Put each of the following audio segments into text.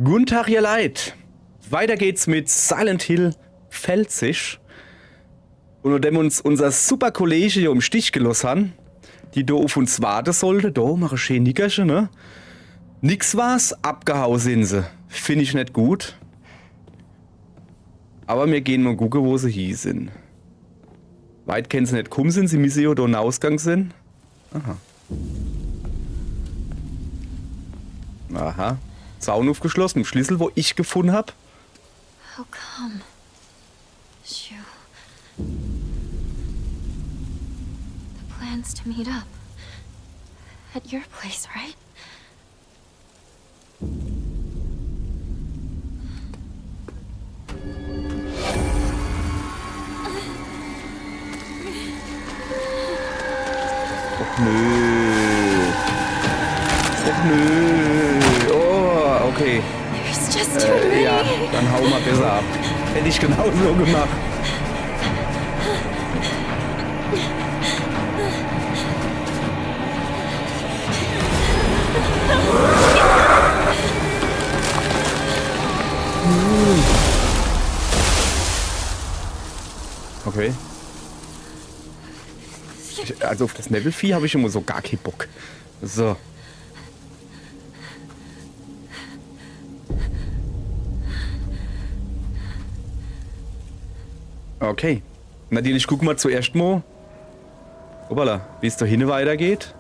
Guten Tag, ihr Leid. Weiter geht's mit Silent Hill Pfälzisch. Und nachdem uns unser super Kollege hier im Stich gelassen haben, die da auf uns warten sollte, da mache schön Nickerchen, ne? Nix war's, abgehauen sind sie. Finde ich nicht gut. Aber wir gehen mal gucken, wo sie hier sind. Weit können sie nicht kommen, sind sie müssen ja da in Ausgang sind. Aha. Aha. Zaun aufgeschlossen, Schlüssel, wo ich gefunden habe. How come? Shoo. The plans to meet up. At your place, right? Och nö. Och nö. Oh, okay. There's just you and me. Ja, dann hau mal besser ab. Hätte ich genau so gemacht. Okay. Also auf das Nebelvieh habe ich immer so gar keinen Bock. So. Okay. Nadine, ich guck mal zuerst mal. Hoppala, wie es da hinten weitergeht.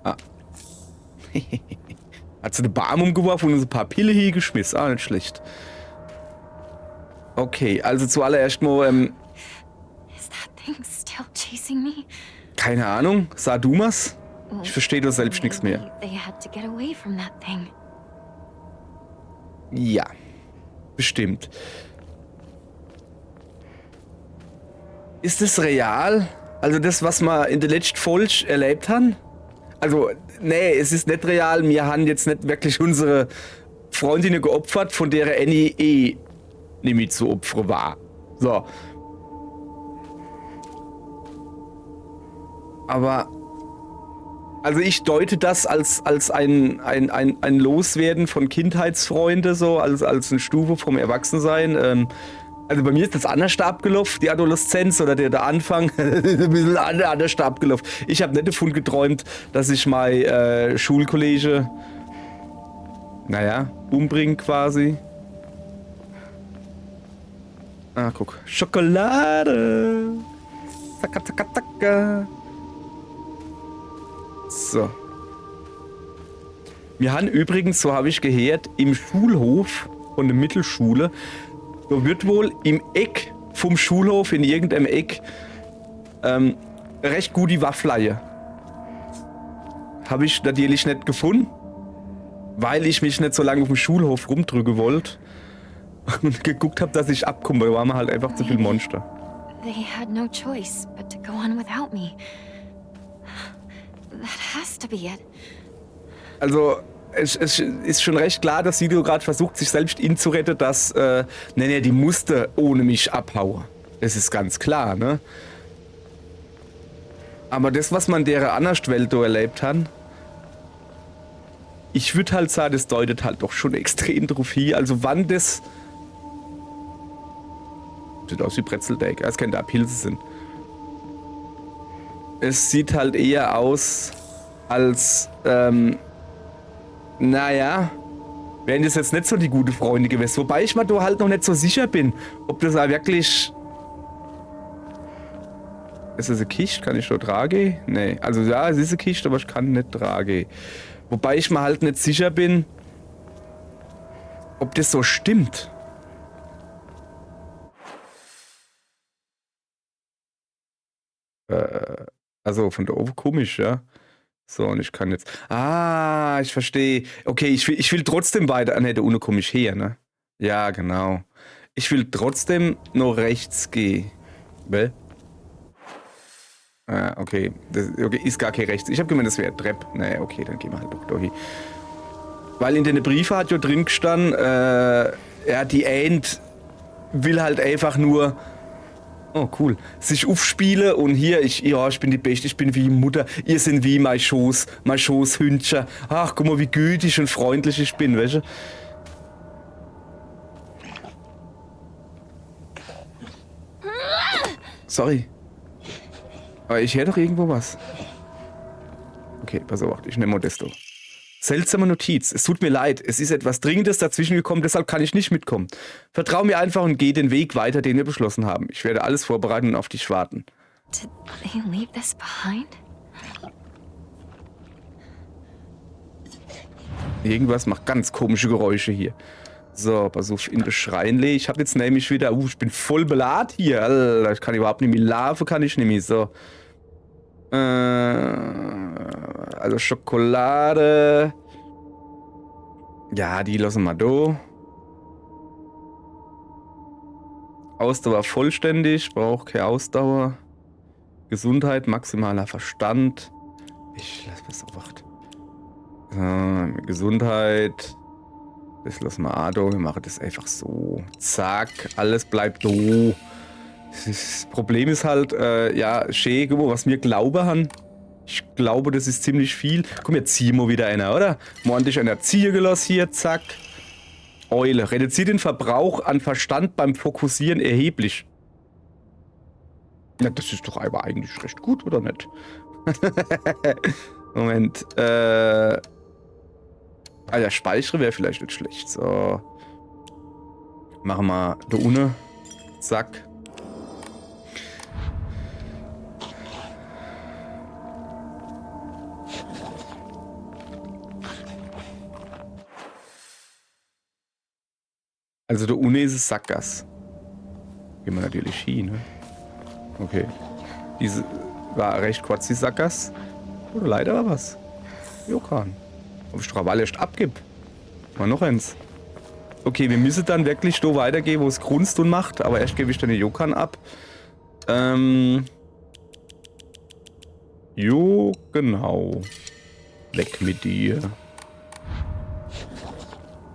Ah. Hat sie eine Barm umgeworfen und uns ein paar Pille hier geschmissen. Ah, nicht schlecht. Okay, also zuallererst mal, Is that thing still chasing me? keine Ahnung, sah du mal's? Ich verstehe da selbst nichts mehr. Maybe they had to get away from that thing. Ja, bestimmt. Ist es real? Also das, was wir in der letzten Folge erlebt haben? Also, nee, es ist nicht real. Wir haben jetzt nicht wirklich unsere Freundinnen geopfert, von der Annie nämlich zu Opfer war. So. Aber also ich deute das als ein Loswerden von Kindheitsfreunde, so, als eine Stufe vom Erwachsensein. Also bei mir ist das anders abgelaufen, die Adoleszenz oder der Anfang, ein bisschen anders abgelaufen. Ich habe nicht davon geträumt, dass ich mein Schulkollege, umbringe quasi. Ah, guck. Schokolade. Zacka, zacka, zacka. So. Wir haben übrigens, so habe ich gehört, im Schulhof von der Mittelschule, da wird wohl im Eck vom Schulhof, in irgendeinem Eck, recht gut die Waffleihe. Habe ich natürlich nicht gefunden, weil ich mich nicht so lange auf dem Schulhof rumdrücken wollte und geguckt habe, dass ich abkomme. Da waren halt einfach zu viel Monster. They had no choice but to go on without me. That has to be it. Also, es ist schon recht klar, dass Sido gerade versucht, sich selbst zu retten, dass, die musste ohne mich abhauen. Das ist ganz klar, ne? Aber das, was man der anderen Welt da erlebt hat, ich würde halt sagen, das deutet halt doch schon extrem drauf hin. Also wann das... Sieht aus wie Brezelteig, es könnte auch Pilze sind. Es sieht halt eher aus, als, wären das jetzt nicht so die gute Freunde gewesen. Wobei ich mir da halt noch nicht so sicher bin, ob das auch wirklich... Ist das eine Kiste? Kann ich da tragen? Nee, also ja, es ist eine Kiste, aber ich kann nicht tragen. Wobei ich mir halt nicht sicher bin, ob das so stimmt. Also von da oben komisch, ja. So, und ich kann jetzt... Ah, ich verstehe. Okay, ich will trotzdem weiter... Ne, da unten komme ich her, ne? Ja, genau. Ich will trotzdem noch rechts gehen. Wel? Ah, okay. Okay, ist gar kein rechts. Ich habe gemeint, das wäre Trepp. Ne, okay, dann gehen wir halt doch da hin. Weil in den Briefen hat ja drin gestanden, die End will halt einfach nur Oh, cool. Sich aufspielen und hier, ich bin die Beste, ich bin wie Mutter, ihr sind wie mein Schoßhündchen. Ach, guck mal, wie gütig und freundlich ich bin, weißt du? Sorry. Aber ich höre doch irgendwo was. Okay, pass auf, ich nehme Modesto. Seltsame Notiz. Es tut mir leid. Es ist etwas Dringendes dazwischen gekommen, deshalb kann ich nicht mitkommen. Vertrau mir einfach und geh den Weg weiter, den wir beschlossen haben. Ich werde alles vorbereiten und auf dich warten. Did they leave this behind? Irgendwas macht ganz komische Geräusche hier. So, pass auf, in den Schrein legen. Ich habe jetzt nämlich wieder... ich bin voll beladen hier. Alter, ich kann überhaupt nicht mehr laufen, kann ich nicht mehr. So. Also Schokolade. Ja, die lassen wir da. Ausdauer vollständig. Brauche keine Ausdauer. Gesundheit, maximaler Verstand. Ich lasse was auf 8. Gesundheit. Das lassen wir auch da. Wir machen das einfach so. Zack. Alles bleibt da. Das Problem ist halt, ja, schön, was wir glauben haben. Ich glaube, das ist ziemlich viel. Komm, jetzt ziehen wir wieder einer, oder? Mordig einer Ziehe gelassen hier, zack. Eule. Reduziert den Verbrauch an Verstand beim Fokussieren erheblich. Ja, das ist doch aber eigentlich recht gut, oder nicht? Moment. Ja, speichere wäre vielleicht nicht schlecht. So. Machen wir da unten. Zack. Also der Une ist es Sackgass. Gehen wir natürlich hin, ne? Okay. Diese war recht kurz, die Sackgass. Oder leider war was. Jokan. Ob ich Strawall erst abgib. Mal noch eins. Okay, wir müssen dann wirklich da weitergehen, wo es grunzt und macht. Aber erst gebe ich dann den Jokan ab. Jo, genau. Weg mit dir.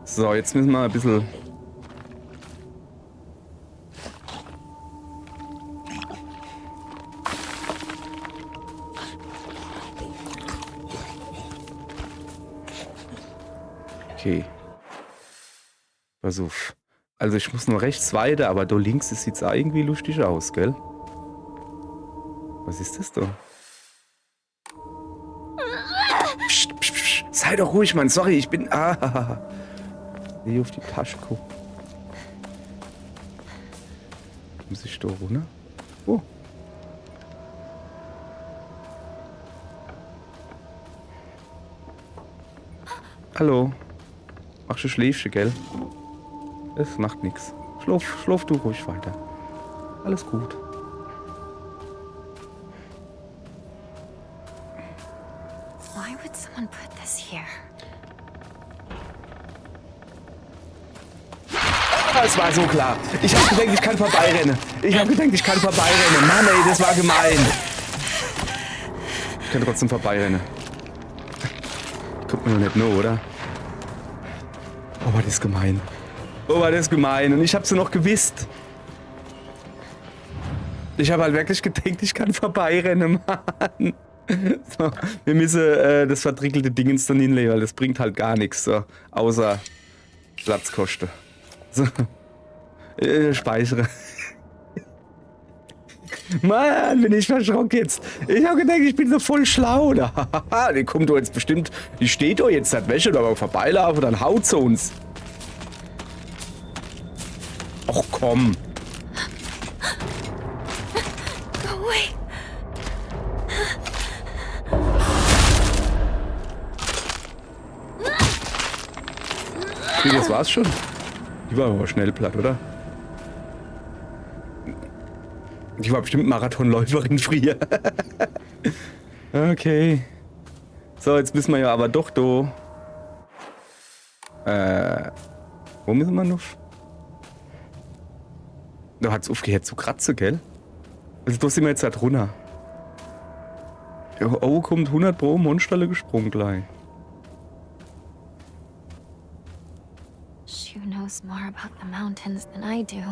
So, jetzt müssen wir ein bisschen... Okay. Pass auf. Also ich muss nur rechts weiter, aber da links sieht es irgendwie lustig aus, gell? Was ist das da? Psst, psst, psst. Sei doch ruhig, Mann. Sorry, ich bin... Hier auf die Tasche gucken. Muss ich da runter? Oh. Hallo. Machst du Schläfchen, gell? Es macht nichts. Schlaf du ruhig weiter. Alles gut. Why would someone put this here? Es war so klar. Ich hab gedacht, ich kann vorbeirennen. Mann, ey, das war gemein. Ich kann trotzdem vorbeirennen. Kommt mir noch nicht nur, oder? Oh, war das gemein. Und ich hab's noch gewusst. Ich habe halt wirklich gedacht, ich kann vorbeirennen, Mann. So, wir müssen das vertrickelte Dingens dann hinlegen, weil das bringt halt gar nichts, so, außer Platzkosten. So. Speichere. Mann, bin ich verschrocken jetzt. Ich habe gedacht, ich bin so voll schlau. Die kommt doch jetzt bestimmt, die steht doch jetzt seit Wäsche, aber vorbeilaufen, dann haut sie uns. Och komm. Go away. Okay, das war's schon. Die war aber schnell platt, oder? Die war bestimmt Marathonläuferin früher. Okay. So, jetzt müssen wir ja aber doch da. Wo müssen wir noch? Da hat's aufgehört zu kratzen, gell? Also da sind wir jetzt halt runter. Oh, kommt 100 pro Monsterle gesprungen gleich. Shu knows more about the mountains than I do.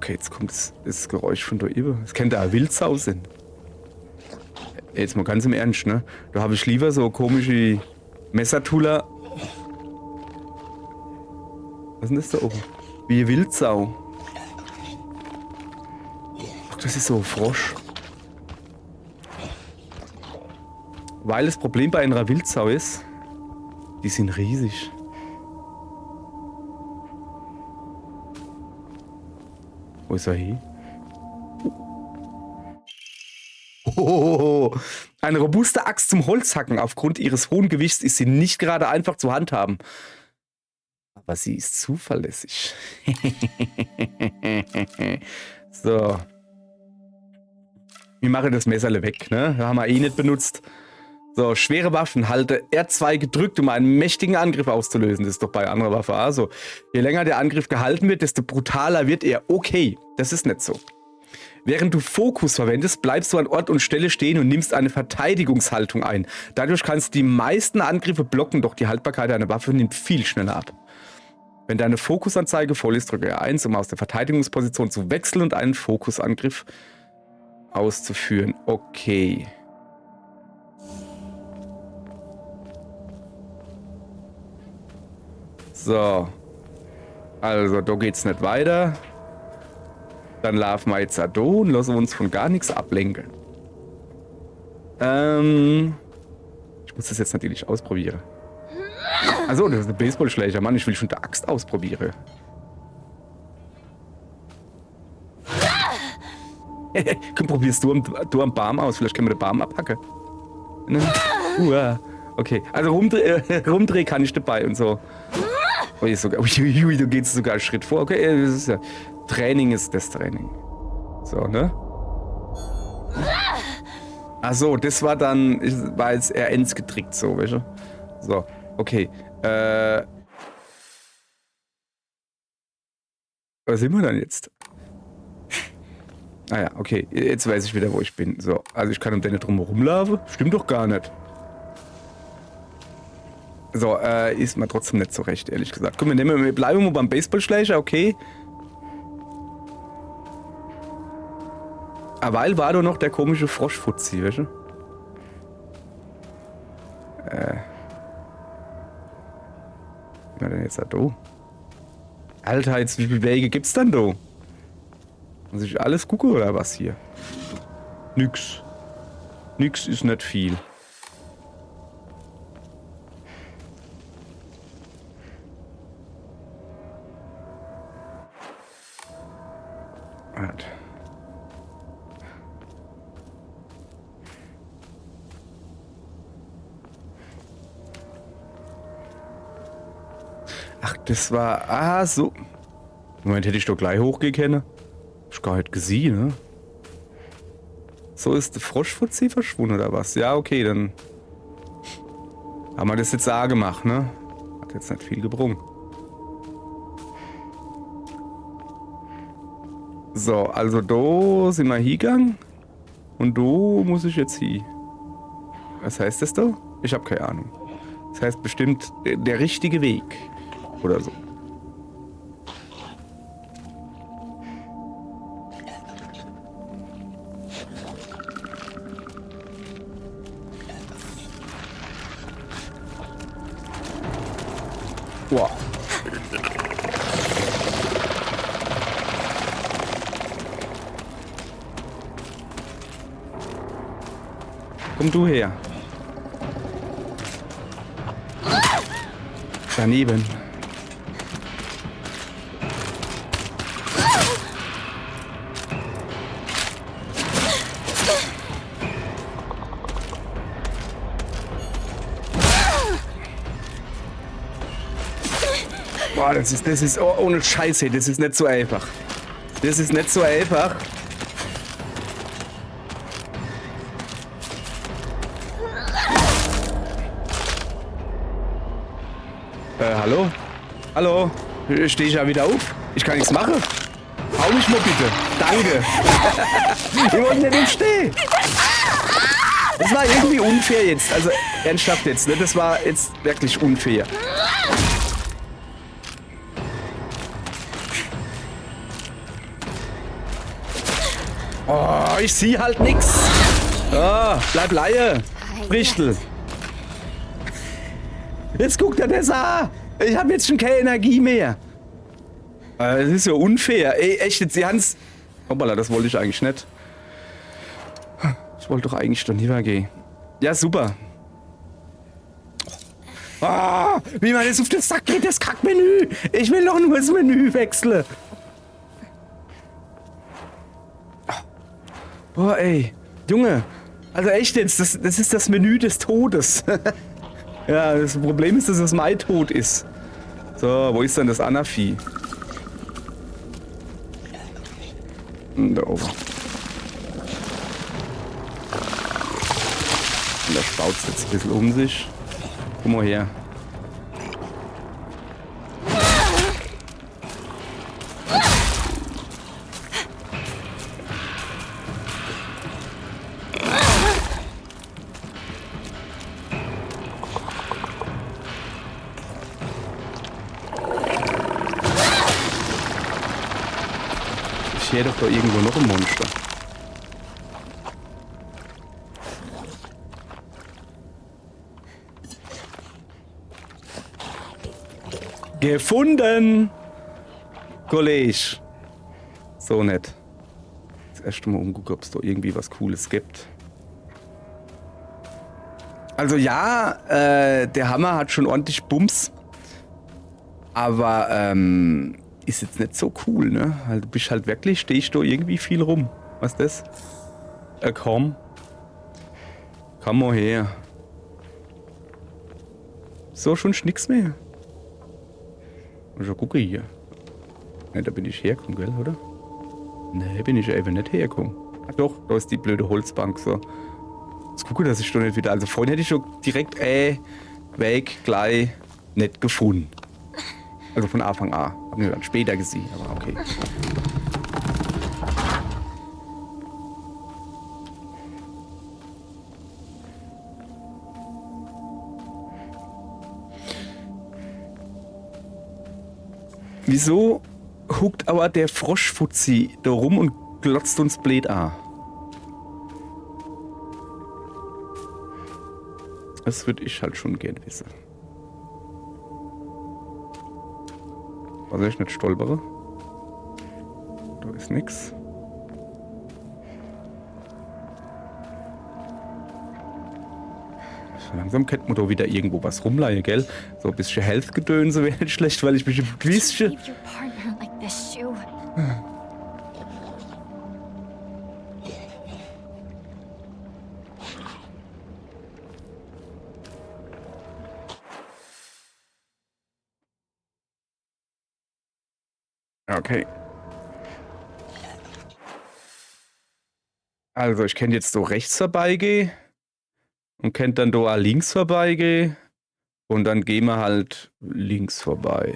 Okay, jetzt kommt das Geräusch von da über. Es könnte eine Wildsau sein. Jetzt mal ganz im Ernst, ne? Da habe ich lieber so komische Messertuller. Was ist denn das da oben? Wie eine Wildsau. Ach, das ist so ein Frosch. Weil das Problem bei einer Wildsau ist, die sind riesig. Wo ist er hin? Oh, eine robuste Axt zum Holzhacken. Aufgrund ihres hohen Gewichts ist sie nicht gerade einfach zu handhaben. Aber sie ist zuverlässig. So. Wir machen das Messerle weg, ne? Das haben wir eh nicht benutzt. So, schwere Waffen. Halte R2 gedrückt, um einen mächtigen Angriff auszulösen. Das ist doch bei anderer Waffe auch so. Je länger der Angriff gehalten wird, desto brutaler wird er. Okay, das ist nicht so. Während du Fokus verwendest, bleibst du an Ort und Stelle stehen und nimmst eine Verteidigungshaltung ein. Dadurch kannst du die meisten Angriffe blocken, doch die Haltbarkeit deiner Waffe nimmt viel schneller ab. Wenn deine Fokusanzeige voll ist, drücke R1, um aus der Verteidigungsposition zu wechseln und einen Fokusangriff auszuführen. Okay. So. Also, da geht's nicht weiter. Dann laufen wir jetzt da und lassen uns von gar nichts ablenken. Ich muss das jetzt natürlich ausprobieren. Achso, das ist ein Baseballschläger. Mann, ich will schon die Axt ausprobieren. Komm, probierst du am Baum aus. Vielleicht können wir den Baum abhacken. Okay, also rumdrehen kann ich dabei und so. Oh, du gehst sogar einen Schritt vor. Okay, das ist ja... Training ist das Training. So, ne? Achso, das war dann... War jetzt eher ends getrickt, so, weißt du? So, okay. Was sind wir dann jetzt? Ah ja, okay. Jetzt weiß ich wieder, wo ich bin. So, also ich kann um den nicht drum rumlaufen? Stimmt doch gar nicht. So, ist mir trotzdem nicht so recht, ehrlich gesagt. Guck, wir bleiben mal beim Baseballschläger, okay. Aber weil war doch noch der komische Froschfutzi, weißt du? Wie war denn jetzt da? Alter, jetzt wie viele Wege gibt's denn da? Muss ich alles gucken oder was hier? Nix. Nix ist nicht viel. Warte. Ach, das war... Ah, so. Moment, hätte ich doch gleich hochgehen können. Hab ich gar nicht gesehen, ne? So ist der Froschfutzi verschwunden, oder was? Ja, okay, dann... Haben wir das jetzt auch gemacht, ne? Hat jetzt nicht viel gebrungen. So, also da sind wir hingegangen. Und da muss ich jetzt hin. Was heißt das da? Ich habe keine Ahnung. Das heißt bestimmt der richtige Weg. Oder so. Wow. Komm du her. Daneben. Boah, das ist oh, ohne Scheiße, das ist nicht so einfach. Das ist nicht so einfach. Hallo? Hallo? Stehe ich ja wieder auf? Ich kann nichts machen. Hau mich mal bitte. Danke. Ich wollte nicht umstehen. Das war irgendwie unfair jetzt. Also ernsthaft jetzt, ne? Das war jetzt wirklich unfair. Oh, ich sehe halt nix. Oh, bleib Laie. Frichtel. Jetzt guckt er das an. Ich habe jetzt schon keine Energie mehr. Das ist ja unfair. Ey, echt, jetzt die Hans... Hoppala, das wollte ich eigentlich nicht. Ich wollte doch eigentlich schon gehen. Ja, super. Ah, wie man jetzt auf den Sack geht, das Kackmenü. Ich will doch nur das Menü wechseln. Boah, ey. Junge. Also echt jetzt, das ist das Menü des Todes. Ja, das Problem ist, dass es mein Tod ist. So, wo ist denn das Anafi? Da oben. Und da spaut es jetzt ein bisschen um sich. Komm mal her. Ich sehe doch da irgendwo noch ein Monster. Gefunden! Kollege. So nett. Jetzt erst mal umgucken, ob es da irgendwie was Cooles gibt. Also ja, der Hammer hat schon ordentlich Bums. Aber ist jetzt nicht so cool, ne? Also, du bist halt wirklich, stehst da irgendwie viel rum. Was ist das? Komm. Komm mal her. So, schon nix mehr. Schon gucke hier. Ne, da bin ich hergekommen, gell, oder? Ne, bin ich eben nicht hergekommen. Ach doch, da ist die blöde Holzbank, so. Jetzt gucke, dass ich schon nicht wieder... Also vorhin hätte ich schon direkt, weg, gleich, nicht gefunden. Also von Anfang an. Hab ich dann später gesehen, aber okay. Wieso huckt aber der Froschfutzi da rum und glotzt uns blöd an? Das würde ich halt schon gern wissen. Was soll ich nicht stolpere? Da ist nix. So langsam kennt man da wieder irgendwo was rumleihen, gell? So ein bisschen Health-Gedönse wäre nicht schlecht, weil ich mich im Quizchen... Leave your partner like this, Shu. Okay. Also, ich kann jetzt so rechts vorbeigehen und kann dann da links vorbeigehen und dann gehen wir halt links vorbei.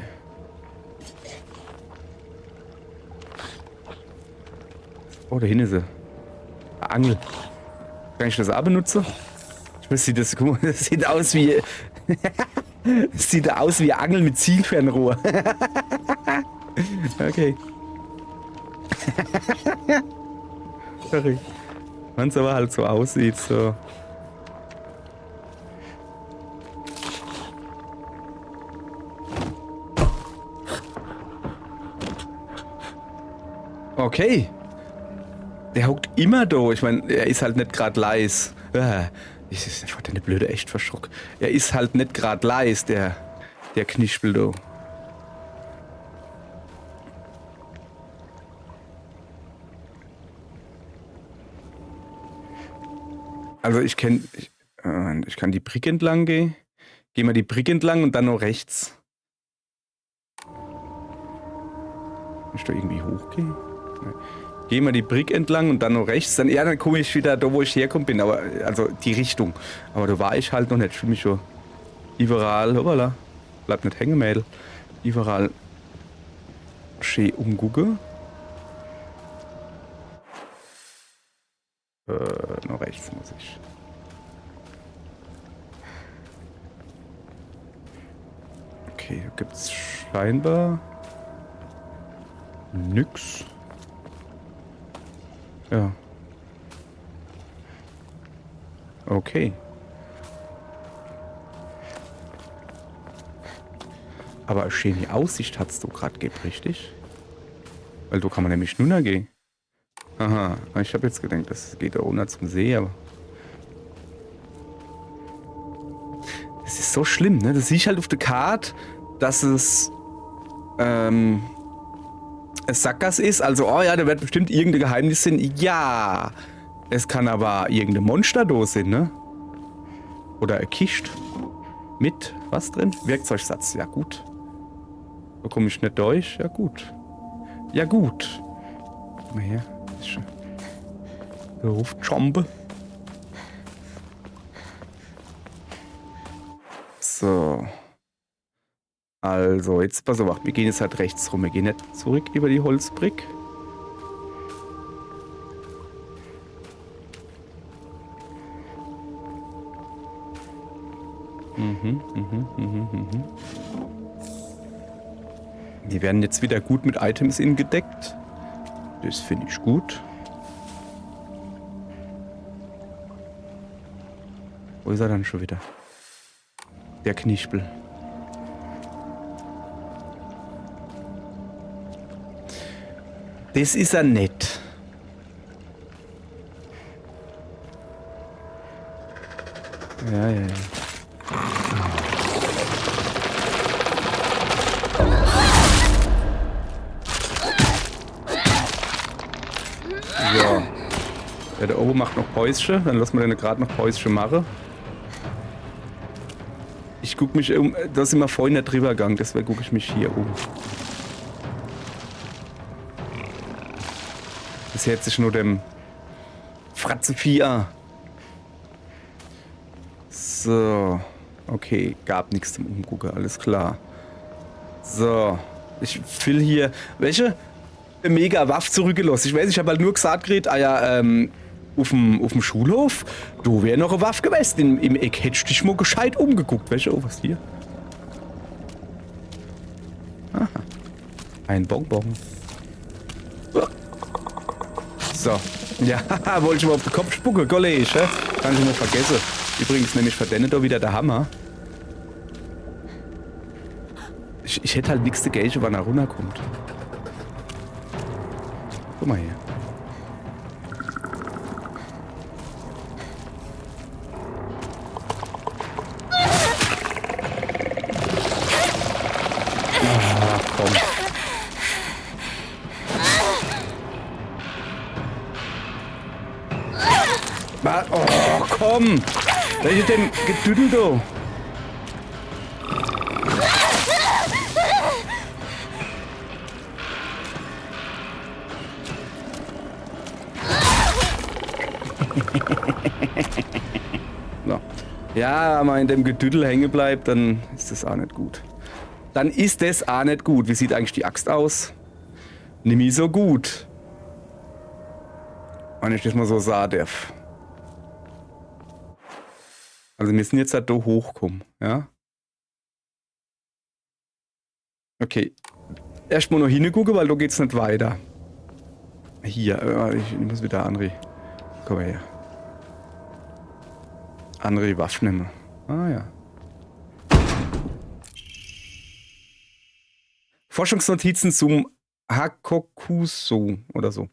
Oh, da hinten ist sie. Eine Angel. Kann ich das auch benutzen? Ich weiß nicht, guck mal, das sieht aus wie... Das sieht aus wie Angel mit Zielfernrohr. Okay. Sorry. Wenn es aber halt so aussieht, so. Okay. Der hockt immer da. Ich meine, er ist halt nicht gerade leis. Ich ist einfach eine blöde echt verschrock. Er ist halt nicht gerade leis, der Knispel da. Also ich kann die Brücke entlang gehen. Gehen wir die Brücke entlang und dann noch rechts. Kann ich da irgendwie hochgehen? Nee. Gehen wir die Brücke entlang und dann noch rechts. Dann komme ich wieder da, wo ich herkomme bin. Aber also die Richtung. Aber da war ich halt noch nicht. Ich fühle mich schon überall. Hoppala. Bleib nicht hängen, Mädel. Überall schön umgucken. Nach rechts muss ich. Okay, hier gibt's scheinbar nix. Ja, Okay. Aber eine schöne Aussicht hat's du gerade gegeben, richtig? Weil da kann man nämlich nur gehen. Aha, ich habe jetzt gedacht, das geht da runter zum See, aber... Das ist so schlimm, ne? Das sehe ich halt auf der Karte, dass es ein Sackgasse ist. Also, oh ja, da wird bestimmt irgendein Geheimnis sein. Ja, es kann aber irgendeine Monsterdose sein, ne? Oder eine Kiste. Mit was drin? Werkzeugsatz. Ja, gut. Da komme ich nicht durch. Ja, gut. Ja, gut. Komm mal her. Ist schon. Der ruft Jombe. So. Also, jetzt pass auf, wir gehen jetzt halt rechts rum. Wir gehen nicht zurück über die Holzbrick. Die werden jetzt wieder gut mit Items ingedeckt. Das finde ich gut. Wo ist er dann schon wieder? Der Knispel. Das ist er nicht. Ja, ja, ja. So. Ja, der oben macht noch Päuschen. Dann lassen wir den gerade noch Päuschen machen. Ich gucke mich um. Da sind wir vorhin nicht drüber gegangen. Deswegen gucke ich mich hier um. Das hört sich nur dem Fratzevieh an. So. Okay, gab nichts zum Umgucken. Alles klar. So. Ich will hier. Welche? Mega Waffe zurückgelassen. Ich weiß, ich habe halt nur gesagt, Gret, auf dem Schulhof, du wär noch eine Waffe gewesen. Im Eck hättest du dich mal gescheit umgeguckt. Welche? Oh, was hier? Aha. Ein Bonbon. So. Ja, wollte ich mal auf den Kopf spucken, Kollege. Kann ich mal vergessen. Übrigens nämlich für den da wieder der Hammer. Ich hätte halt nichts dagegen, wann er runterkommt. Guck mal hier. Ah, komm. Oh, komm! Was ist denn Gedüdel da? No. Ja, wenn man in dem Gedüdel hängen bleibt, dann ist das auch nicht gut. Dann ist das auch nicht gut. Wie sieht eigentlich die Axt aus? Nicht so gut. Wenn ich das mal so sagen darf. Also wir müssen jetzt halt da hochkommen, ja? Okay. Erstmal noch hingucken, weil da geht's nicht weiter. Hier, ich muss wieder André. Komm mal her. Andere Waffen nehmen. Ah ja. Forschungsnotizen zum Hakokuso oder so.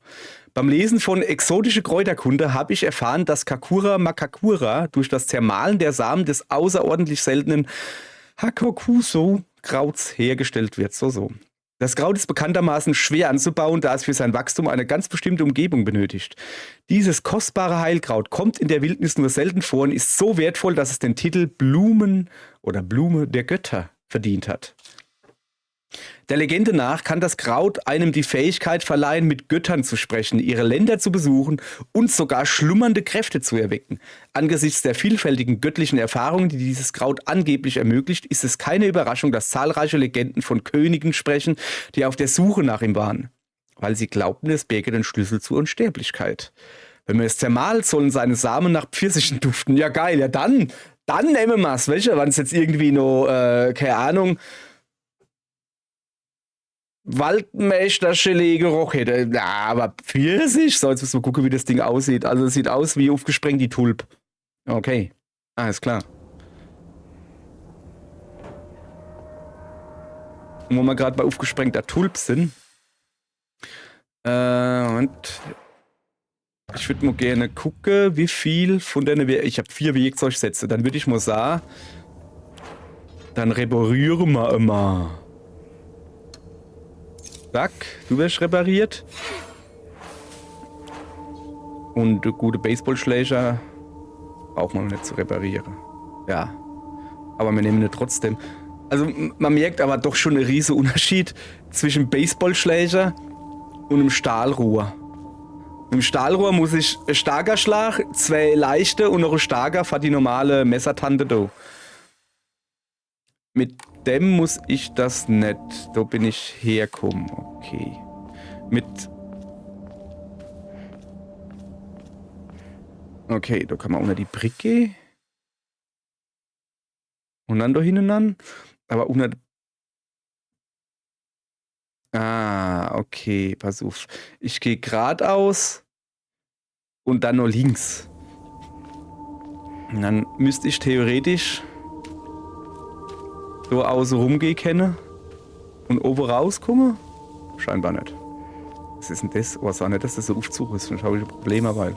Beim Lesen von Exotische Kräuterkunde habe ich erfahren, dass Kakura makakura durch das Zermahlen der Samen des außerordentlich seltenen Hakokuso-Krauts hergestellt wird. So. Das Kraut ist bekanntermaßen schwer anzubauen, da es für sein Wachstum eine ganz bestimmte Umgebung benötigt. Dieses kostbare Heilkraut kommt in der Wildnis nur selten vor und ist so wertvoll, dass es den Titel Blume der Götter verdient hat. Der Legende nach kann das Kraut einem die Fähigkeit verleihen, mit Göttern zu sprechen, ihre Länder zu besuchen und sogar schlummernde Kräfte zu erwecken. Angesichts der vielfältigen göttlichen Erfahrungen, die dieses Kraut angeblich ermöglicht, ist es keine Überraschung, dass zahlreiche Legenden von Königen sprechen, die auf der Suche nach ihm waren, weil sie glaubten, es berge den Schlüssel zur Unsterblichkeit. Wenn man es zermahlt, sollen seine Samen nach Pfirsichen duften. Ja geil, ja dann nehmen wir es. Welche? Wenn es jetzt irgendwie noch, keine Ahnung, Waldmeister-Gelee gerochen hätte. Ja, aber Pfirsich? So, jetzt müssen wir gucken, wie das Ding aussieht. Also es sieht aus wie aufgesprengt die Tulp. Okay. Alles klar. Und wo wir gerade bei aufgesprengter Tulp sind. Moment. Ich würde mal gerne gucken, wie viel von denen ich habe 4 Werkzeugsätze. Dann würde ich mal sagen, dann reparieren wir immer. Zack, du wirst repariert. Und gute Baseballschläger braucht man nicht zu reparieren. Ja. Aber wir nehmen ihn trotzdem. Also man merkt aber doch schon einen riesen Unterschied zwischen Baseballschläger und einem Stahlrohr. Im Stahlrohr muss ich ein starker Schlag, 2 leichte und noch ein starker für die normale Messertante da. Mit dem muss ich das nicht. Da bin ich herkommen. Okay. Okay, da kann man unter die Bricke. Und dann da hinten an. Aber unter... Ah, okay, pass auf. Ich gehe geradeaus und dann nur links. Und dann müsste ich theoretisch so außen rumgehen können und oben rauskomme. Scheinbar nicht. Was ist denn das? Oh, sag nicht, dass das so Aufzug ist. Dann habe ich ein Problem, weil...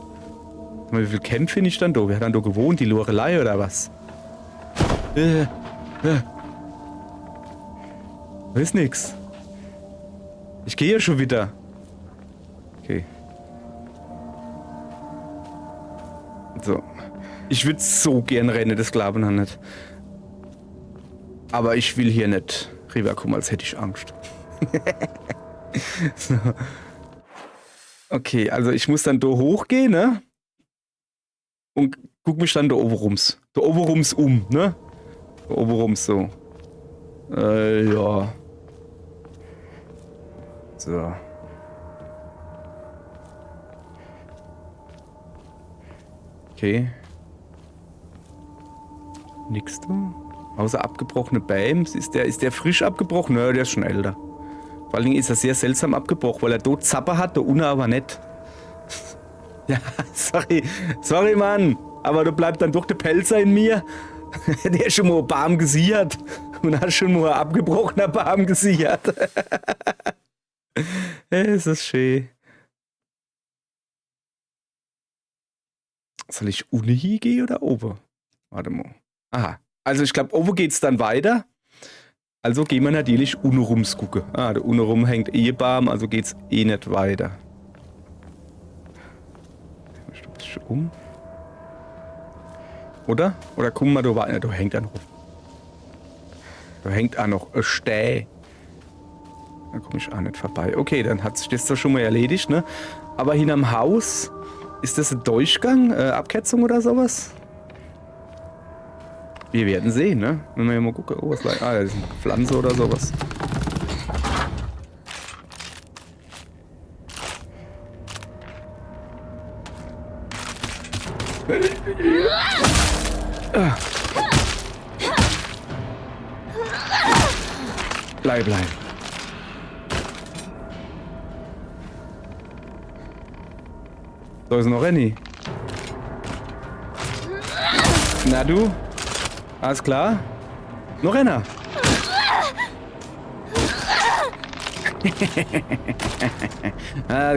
Wie viel Camp finde ich dann da? Wer hat dann da gewohnt? Die Lorelei oder was? Da ist nix. Ich gehe ja schon wieder. Okay. So. Ich würde so gern rennen, das glauben wir nicht. Aber ich will hier nicht rüberkommen, als hätte ich Angst. So. Okay, also ich muss dann da hochgehen, ne? Und guck mich dann da oben rums. Da oben rums um, ne? Da oben rums so. Ja. So. Okay. Nix da. Außer abgebrochene Bams. Ist der frisch abgebrochen? Nö, der ist schon älter. Vor allen Dingen ist er sehr seltsam abgebrochen, weil er dort Zapper hat, da unten aber nicht. Ja, sorry, Mann. Aber du bleibst dann doch der Pelzer in mir. Der ist schon mal ein Baum gesichert. Und hat schon mal ein abgebrochener Baum gesichert. Es ist schön. Soll ich unten hingehen oder oben? Warte mal. Aha. Also ich glaube, oben geht's dann weiter. Also gehen wir natürlich unten rums gucken. Ah, da unten rum hängt eh ein Baum, also geht's eh nicht weiter. Ich ein bisschen um. Oder? Oder guck mal, da hängt er noch. Da hängt auch noch ein Stäh. Da komme ich auch nicht vorbei. Okay, dann hat sich das doch schon mal erledigt, ne? Aber hinterm Haus, ist das ein Durchgang? Abkürzung oder sowas? Wir werden sehen, ne? Wenn wir ja mal gucken. Oh, was ist das ist eine Pflanze oder sowas. Bleib. Da ist noch Renny. Na du? Alles klar? Noch einer.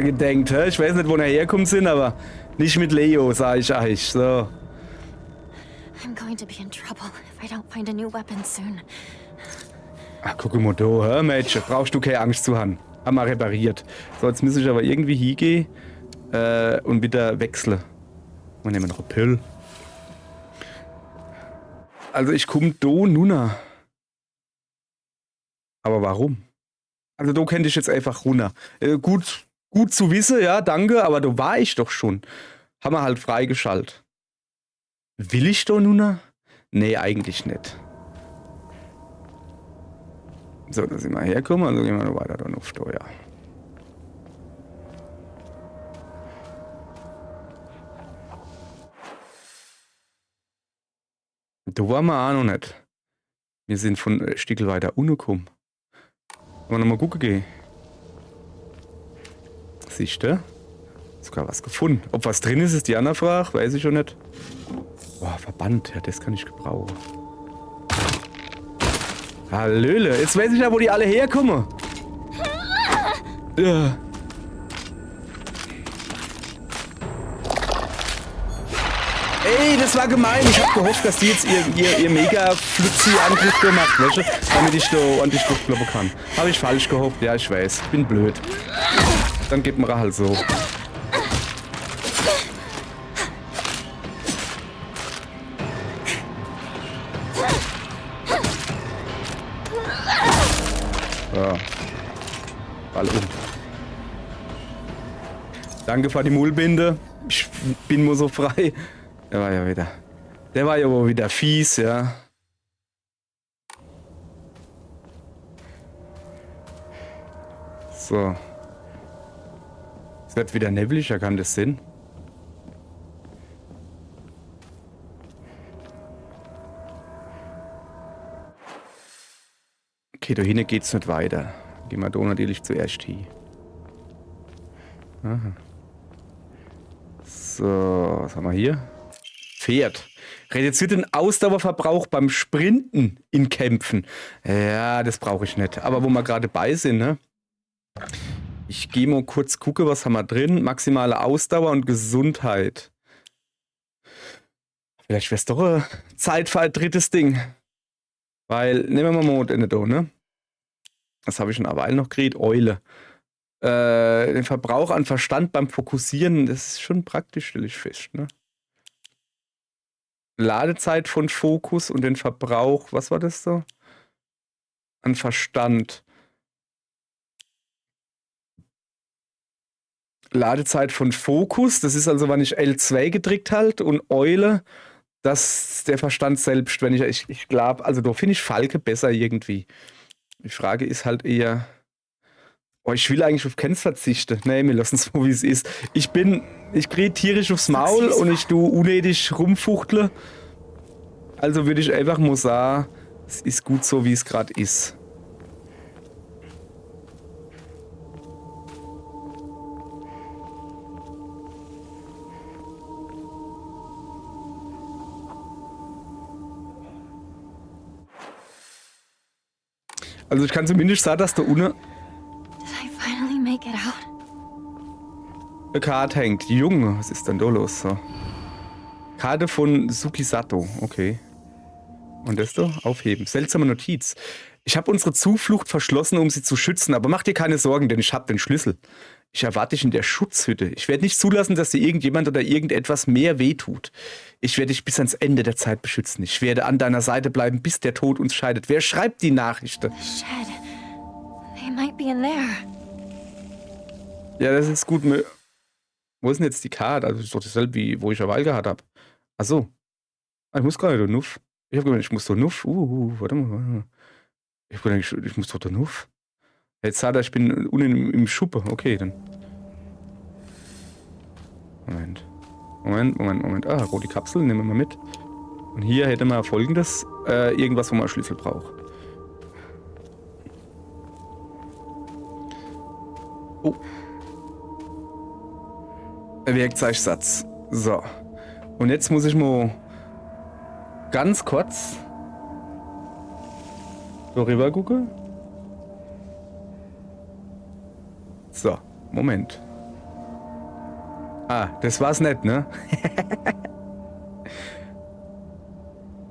Gedenkt, hä? Ich weiß nicht, wo er herkommt sind, aber nicht mit Leo, sag ich euch. So. I'm going to be in trouble if I don't find a new weapon soon. Ach, guck mal da, hä, Mädchen. Brauchst du keine Angst zu haben. Haben wir repariert. So, jetzt muss ich aber irgendwie hingehen und wieder wechseln. Wir nehmen noch eine Pille. Also ich komme da nunna. Aber warum? Also da könnte ich jetzt einfach runter. Gut zu wissen, ja, danke, aber da war ich doch schon. Haben wir halt freigeschaltet. Will ich da nunna? Nee, eigentlich nicht. So, da sind wir herkommen, also gehen wir noch weiter dann auf Steuer. Da waren wir auch noch nicht. Wir sind von ein Stück weiter unten gekommen. Wollen wir noch mal gucken gehen? Siehst du? Sogar was gefunden. Ob was drin ist, ist die andere Frage. Weiß ich schon nicht. Boah, Verband. Ja, das kann ich gebrauchen. Hallöle. Jetzt weiß ich ja, wo die alle herkommen. Ja. Ey, das war gemein. Ich hab gehofft, dass die jetzt ihr mega Flutzi-Angriff gemacht, weißt du? Damit ich da ordentlich durchkloppen kann. Habe ich falsch gehofft. Ja, ich weiß. Bin blöd. Dann geht mir halt so. Ja. Ball um. Danke für die Mullbinde. Ich bin nur so frei. Der war ja wohl wieder fies, ja. So. Es wird wieder neblig, kann das Sinn? Okay, da hinten geht's nicht weiter. Gehen wir da natürlich zuerst hin. Aha. So, was haben wir hier? Pferd. Reduziert den Ausdauerverbrauch beim Sprinten in Kämpfen. Ja, das brauche ich nicht. Aber wo wir gerade bei sind, ne? Ich gehe mal kurz gucken, was haben wir drin. Maximale Ausdauer und Gesundheit. Vielleicht wäre es doch Zeit für ein drittes Ding. Weil, nehmen wir mal den da, ne? Das habe ich schon eine Weile noch gekriegt. Eule. Den Verbrauch an Verstand beim Fokussieren, das ist schon praktisch, stelle ich fest, ne? Ladezeit von Fokus und den Verbrauch, was war das so? An Verstand. Ladezeit von Fokus, das ist also, wenn ich L2 gedrückt halt und Eule, das der Verstand selbst, wenn ich glaube, also da finde ich Falke besser irgendwie. Die Frage ist halt eher, oh, ich will eigentlich auf Kens verzichten. Nee, wir lassen es so, wie es ist. Ich kriege tierisch aufs Maul und ich tue unnötig rumfuchtle. Also würde ich einfach mal sagen, es ist gut so, wie es gerade ist. Also ich kann zumindest sagen, dass da unten Did I finally make it out? eine Karte hängt. Junge, was ist denn da los? So. Karte von Sukisato, okay. Und das da? Aufheben. Seltsame Notiz. Ich habe unsere Zuflucht verschlossen, um sie zu schützen, aber mach dir keine Sorgen, denn ich habe den Schlüssel. Ich erwarte dich in der Schutzhütte. Ich werde nicht zulassen, dass dir irgendjemand oder irgendetwas mehr wehtut. Ich werde dich bis ans Ende der Zeit beschützen. Ich werde an deiner Seite bleiben, bis der Tod uns scheidet. Wer schreibt die Nachrichten? Shed. They might be in there. Ja, das ist gut. Wo ist denn jetzt die Karte? Also, das ist doch dasselbe, wie wo ich eine Wahl gehabt habe. Ach so. Ich muss gar nicht da Nuff. Ich habe gemeint, ich muss da Nuff. Warte mal. Ich habe gedacht, ich muss doch da Nuff. Jetzt sagt er, ich bin unten im Schuppe. Okay, dann. Moment. Ah, rote Kapsel, nehmen wir mal mit. Und hier hätte man folgendes. Irgendwas, wo man einen Schlüssel braucht. Oh. Werkzeugsatz. So. Und jetzt muss ich mal ganz kurz so rüber gucken. So, Moment. Ah, das war's nicht, ne?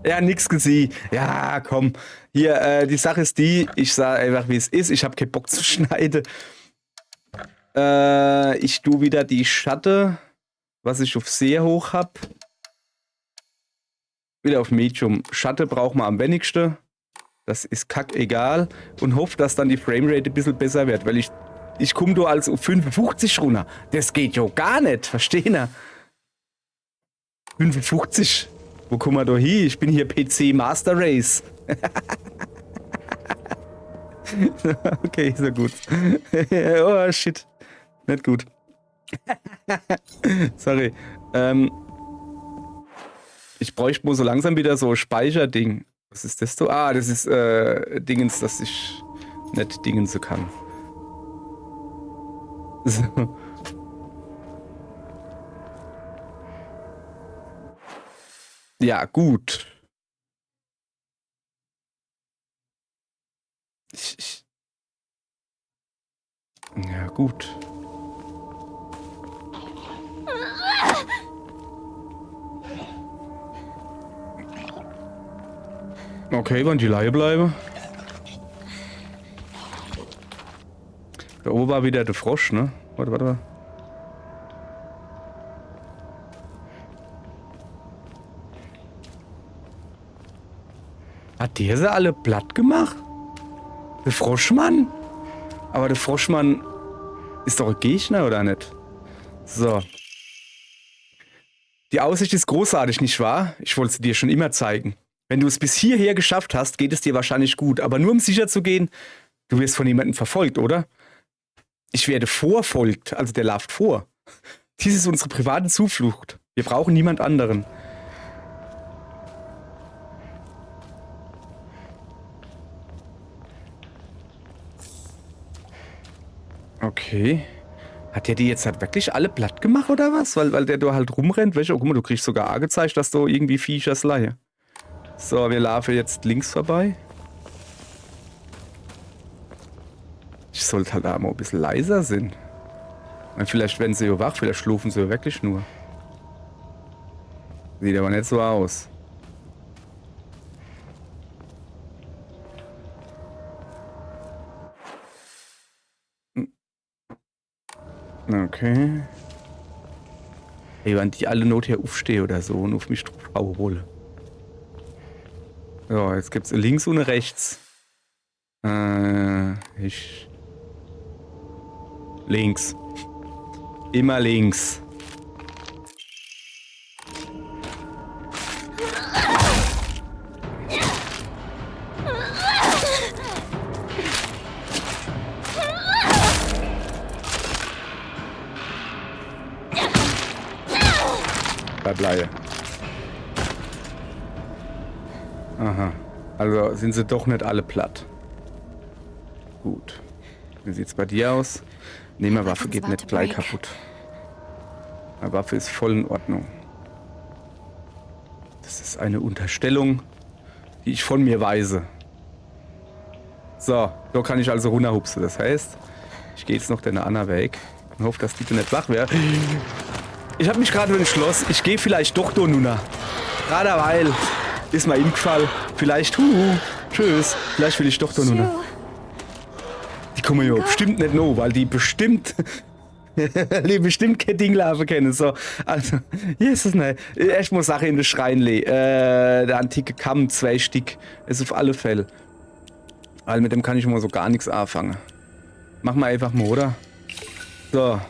Ja, nix gesehen. Ja, komm. Hier, die Sache ist die, ich sag einfach, wie es ist. Ich habe keinen Bock zu schneiden. Ich tue wieder die Schatte, was ich auf sehr hoch habe. Wieder auf Medium. Schatte braucht man am wenigsten. Das ist kackegal. Und hoffe, dass dann die Framerate ein bisschen besser wird, weil ich komme da als auf 55 runter. Das geht ja gar nicht, verstehen Sie? 55. Wo kommen wir da hin? Ich bin hier PC Master Race. Okay, ist ja gut. Oh, shit. Nicht gut. Sorry. Ich bräuchte mal so langsam wieder so ein Speicherding. Was ist das so? Ah, das ist Dingens, dass ich nicht Dingens kann. So. Ja, gut. Ja, gut. Okay, wollen die Laie bleiben? Da oben war wieder der Frosch, ne? Warte. Hat der sie alle platt gemacht? Der Froschmann? Aber der Froschmann ist doch ein Gegner, oder nicht? So. Die Aussicht ist großartig, nicht wahr? Ich wollte sie dir schon immer zeigen. Wenn du es bis hierher geschafft hast, geht es dir wahrscheinlich gut. Aber nur um sicher zu gehen, du wirst von jemandem verfolgt, oder? Ich werde vorfolgt, also der lauft vor. Dies ist unsere private Zuflucht. Wir brauchen niemand anderen. Okay. Hat der die jetzt halt wirklich alle platt gemacht oder was? Weil der da halt rumrennt. Welche? Oh, guck mal, du kriegst sogar angezeigt, dass du irgendwie Viecher Leihe. So, wir laufen jetzt links vorbei. Ich sollte halt auch mal ein bisschen leiser sein. Und vielleicht werden sie ja wach, vielleicht schlufen sie ja wirklich nur. Sieht aber nicht so aus. Okay. Hey, wenn die alle Not hier aufstehen oder so und auf mich drauf hauen. So, jetzt gibt's links und rechts. Links. Immer links. Bleibe. Aha. Also sind sie doch nicht alle platt. Gut. Wie sieht's bei dir aus? Nehmerwaffe geht nicht gleich kaputt. Eine Waffe ist voll in Ordnung. Das ist eine Unterstellung, die ich von mir weise. So, da kann ich also runterhupsen. Das heißt, ich gehe jetzt noch den Anna weg und hoffe, dass die nicht wach wäre. Ich habe mich gerade entschlossen, ich gehe vielleicht doch da nunna. Gerade weil ist mir eingefallen. Vielleicht, tschüss, vielleicht will ich doch da nunna. Die kommen ja bestimmt nicht noch, weil die bestimmt kein Dinglaufen kennen. So, also, Jesus, nein. Ich muss Sache in den Schrein legen. Der antike Kamm, 2 Stück. Ist auf alle Fälle. Weil mit dem kann ich mal so gar nichts anfangen. Machen wir einfach mal, oder? So.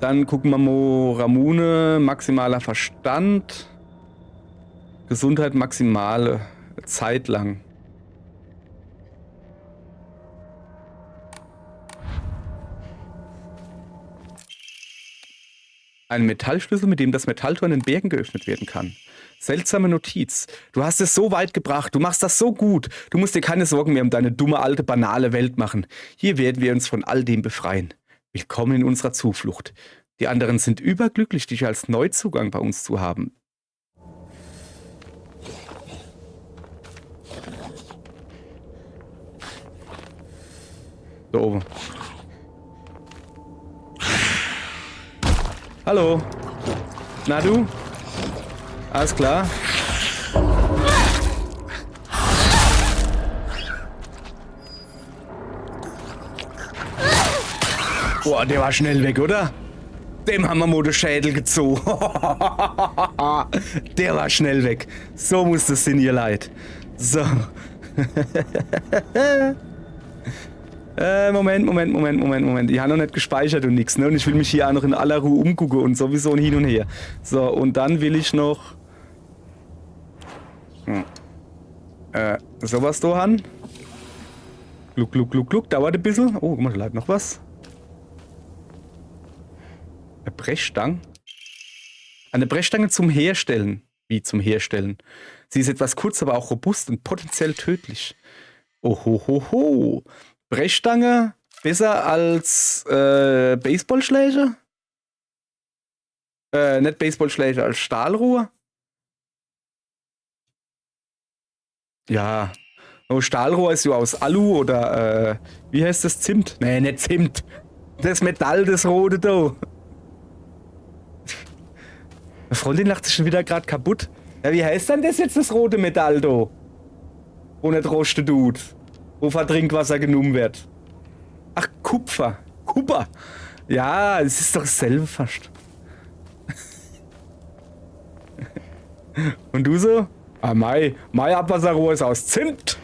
Dann gucken wir mal Ramune, maximaler Verstand. Gesundheit maximale Zeit lang. Ein Metallschlüssel, mit dem das Metalltor in den Bergen geöffnet werden kann. Seltsame Notiz. Du hast es so weit gebracht. Du machst das so gut. Du musst dir keine Sorgen mehr um deine dumme, alte, banale Welt machen. Hier werden wir uns von all dem befreien. Willkommen in unserer Zuflucht. Die anderen sind überglücklich, dich als Neuzugang bei uns zu haben. Da oben. Hallo. Na du? Alles klar? Boah, der war schnell weg, oder? Dem haben wir mal den Schädel gezogen. Der war schnell weg. So muss das sein, ihr Leid. So. Moment. Ich habe noch nicht gespeichert und nichts, ne? Und ich will mich hier auch noch in aller Ruhe umgucken und sowieso hin und her. So, und dann will ich noch... sowas da haben. Gluck. Dauert ein bisschen. Oh, guck mal, da bleibt noch was. Eine Brechstange. Eine Brechstange zum Herstellen. Wie zum Herstellen? Sie ist etwas kurz, aber auch robust und potenziell tödlich. Ohohoho. Brechstange besser als Baseballschläger? Nicht Baseballschläger, als Stahlrohr? Ja. Oh, Stahlrohr ist ja aus Alu oder, wie heißt das? Zimt? Nee, nicht Zimt. Das Metall, das rote da. Meine Freundin lacht sich schon wieder gerade kaputt. Ja, wie heißt denn das jetzt, das rote Metall da? Wo nicht rosten tut. Wo Trinkwasser genommen wird. Ach, Kupfer. Kupfer. Ja, es ist doch dasselbe fast. Und du so? Ah, mein Abwasserrohr ist aus Zimt.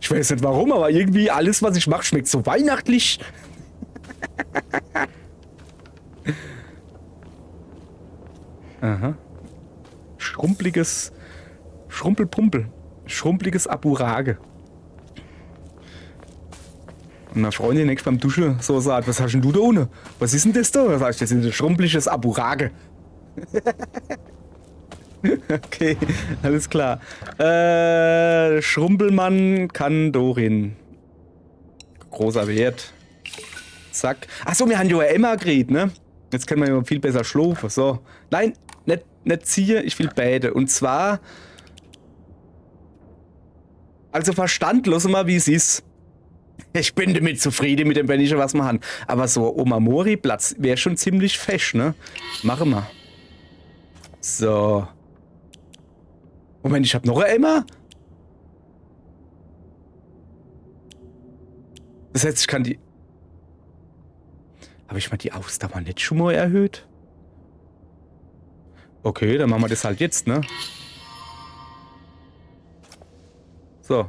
Ich weiß nicht warum, aber irgendwie alles, was ich mache, schmeckt so weihnachtlich. Aha. Schrumpeliges Aburage. Und meine Freundin nächstes beim Duschen so sagt, was hast denn du da ohne? Was ist denn das da? Da sag ich, das ist ein schrumpeliges Aburage. Okay, alles klar. Schrumpelmann kann Dorin. Großer Wert. Zack. Achso, wir haben ja Emma geredet, ne? Jetzt können wir ja viel besser schlafen. So. Nein, nicht ziehen, ich will beten. Und zwar. Also Verstand, lass mal, wie es ist. Ich bin damit zufrieden mit dem, wenn ich was machen. Aber so Omamori-Platz wäre schon ziemlich fesch, ne? Machen wir. So. Moment, ich habe noch eine Emma? Das heißt, ich kann die... Habe ich mal die Ausdauer nicht schon mal erhöht? Okay, dann machen wir das halt jetzt, ne? So.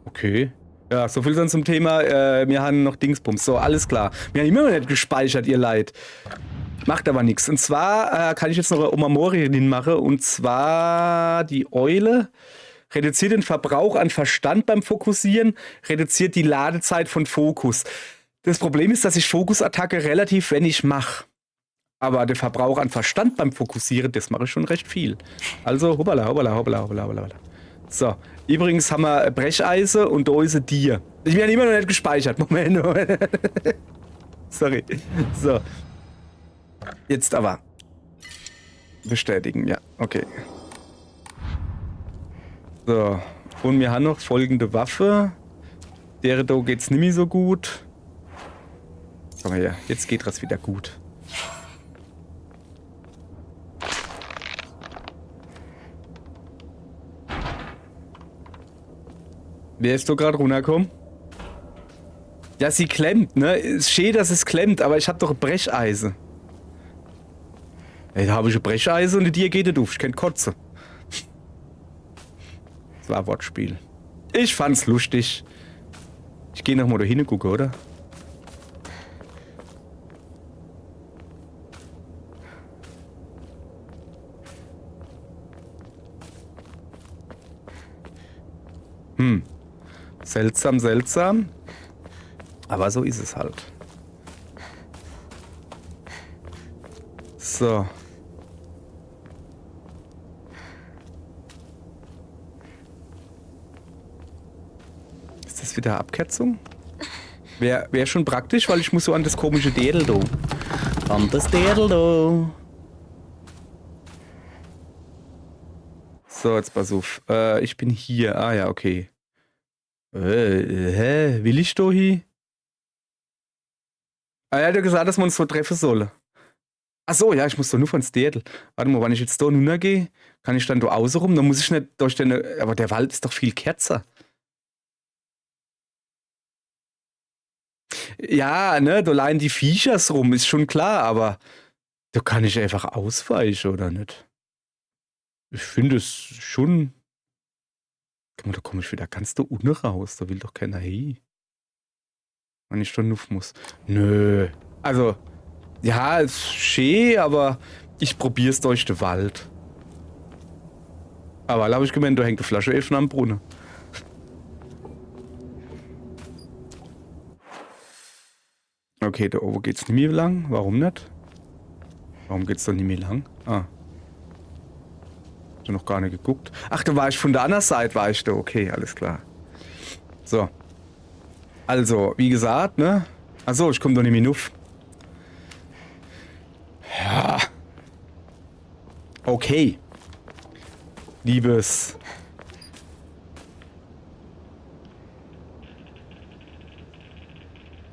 Okay. Ja, so viel dann zum Thema, wir haben noch Dingsbums. So, alles klar. Wir haben immer noch nicht gespeichert, ihr Leid. Macht aber nichts. Und zwar kann ich jetzt noch eine Omamori machen. Und zwar die Eule reduziert den Verbrauch an Verstand beim Fokussieren, reduziert die Ladezeit von Fokus. Das Problem ist, dass ich Fokusattacke relativ wenig mache. Aber der Verbrauch an Verstand beim Fokussieren, das mache ich schon recht viel. Also, hoppala, hoppala, hoppala, hoppala, hoppala. So, übrigens haben wir Brecheise und da ist ein Tier. Ich bin ja immer noch nicht gespeichert. Moment. Sorry. So. Jetzt aber. Bestätigen, ja, okay. So. Und wir haben noch folgende Waffe. Der da geht's nicht mehr so gut. Komm mal her, jetzt geht das wieder gut. Wer ist da gerade runtergekommen? Ja, sie klemmt, ne? Ist schön, dass es klemmt, aber ich hab doch Brecheise. Ey, da habe ich ein Brecheise und die Tier geht nicht auf. Ich kenn Kotze. Das war ein Wortspiel. Ich fand's lustig. Ich gehe noch mal da hingucken, oder? Seltsam, seltsam. Aber so ist es halt. So. Ist das wieder Abkürzung? Wär schon praktisch, weil ich muss so an das komische Dädel. An das Dädel. So, jetzt pass auf. Ich bin hier. Ah ja, okay. Will ich da hier? Ah, er hat ja gesagt, dass wir uns so treffen sollen. Ach so, ja, ich muss doch nur von Städel. Warte mal, wenn ich jetzt da runtergehe, kann ich dann da außen rum? Dann muss ich nicht durch den... Aber der Wald ist doch viel kürzer. Ja, ne, da leihen die Viechers rum, ist schon klar, aber da kann ich einfach ausweichen, oder nicht? Ich finde es schon... Guck mal, da komme ich wieder ganz da unten raus. Da will doch keiner hin. Wenn ich da nuff muss. Nö. Also, ja, ist schön, aber ich probier's durch den Wald. Aber da habe ich gemeint, da hängt eine Flasche Elfen am Brunnen. Okay, da oben geht's nicht mehr lang. Warum nicht? Warum geht's da nicht mehr lang? Ah. Noch gar nicht geguckt. Ach, da war ich von der anderen Seite, war ich da. Okay, alles klar. So. Also, wie gesagt, ne? Achso, ich komme doch nicht mehr nuff. Ja. Okay. Liebes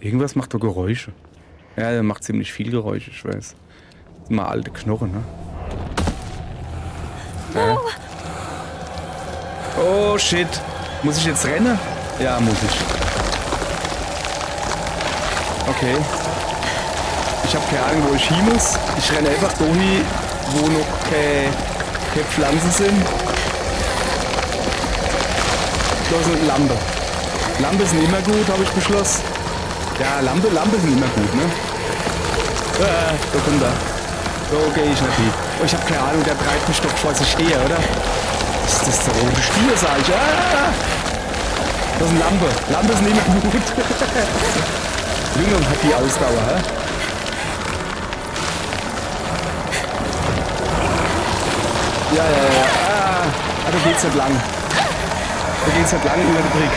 Irgendwas macht doch Geräusche. Ja, der macht ziemlich viel Geräusche, ich weiß. Das sind mal alte Knochen, ne? Ja. Oh, shit. Muss ich jetzt rennen? Ja, muss ich. Okay. Ich habe keine Ahnung, wo ich hin muss. Ich renne einfach dahin, wo noch keine Pflanzen sind. Da ist eine Lampe. Lampe sind immer gut, habe ich beschlossen. Ja, Lampe sind immer gut, ne? Da kommt er. So gehe ich nicht hin. Oh, ich habe keine Ahnung, der treibt mich doch vor sich her, oder? Das ist der rote Stier, sag ich. Das ist eine Lampe. Lampe sind immer gut. Junge hat die Ausdauer, hä? Ja. Da geht's nicht lang. Da geht's nicht lang über den Brick.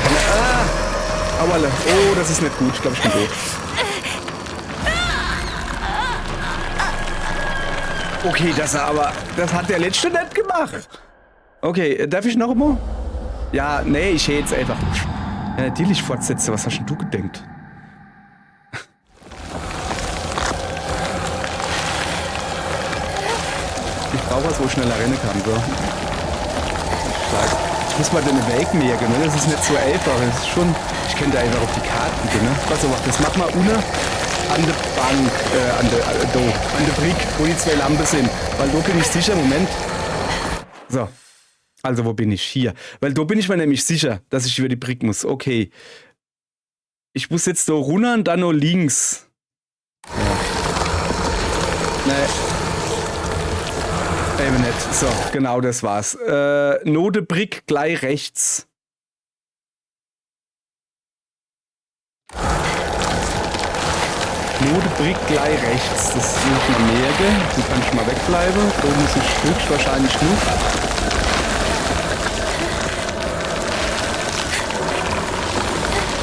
Auerle. Oh, das ist nicht gut. Ich glaube, ich bin tot. Okay, das hat der letzte nicht gemacht. Okay, darf ich noch mal? Ja, nee, ich hätte jetzt einfach. Ja, natürlich fortsetze. Was hast denn du gedenkt? Ich brauche was, wo ich schneller rennen kann, so. Ich muss mal den Weg merken, ne? Das ist nicht so einfach. Das ist schon. Ich könnte einfach auf die Karten gehen, ne? Was so macht das? Mach mal unten an der Bank, an der Brick, wo die zwei Lampen sind. Weil da bin ich sicher, Moment. So. Also, wo bin ich? Hier. Weil da bin ich mir nämlich sicher, dass ich über die Brick muss. Okay. Ich muss jetzt da runter und dann noch links. Ja. Nee. Eben nicht. So, genau das war's. Note Brick gleich rechts. Note Brick gleich rechts. Das muss ich mal merken. Dann kann ich mal wegbleiben. Da muss ich höchstwahrscheinlich nicht.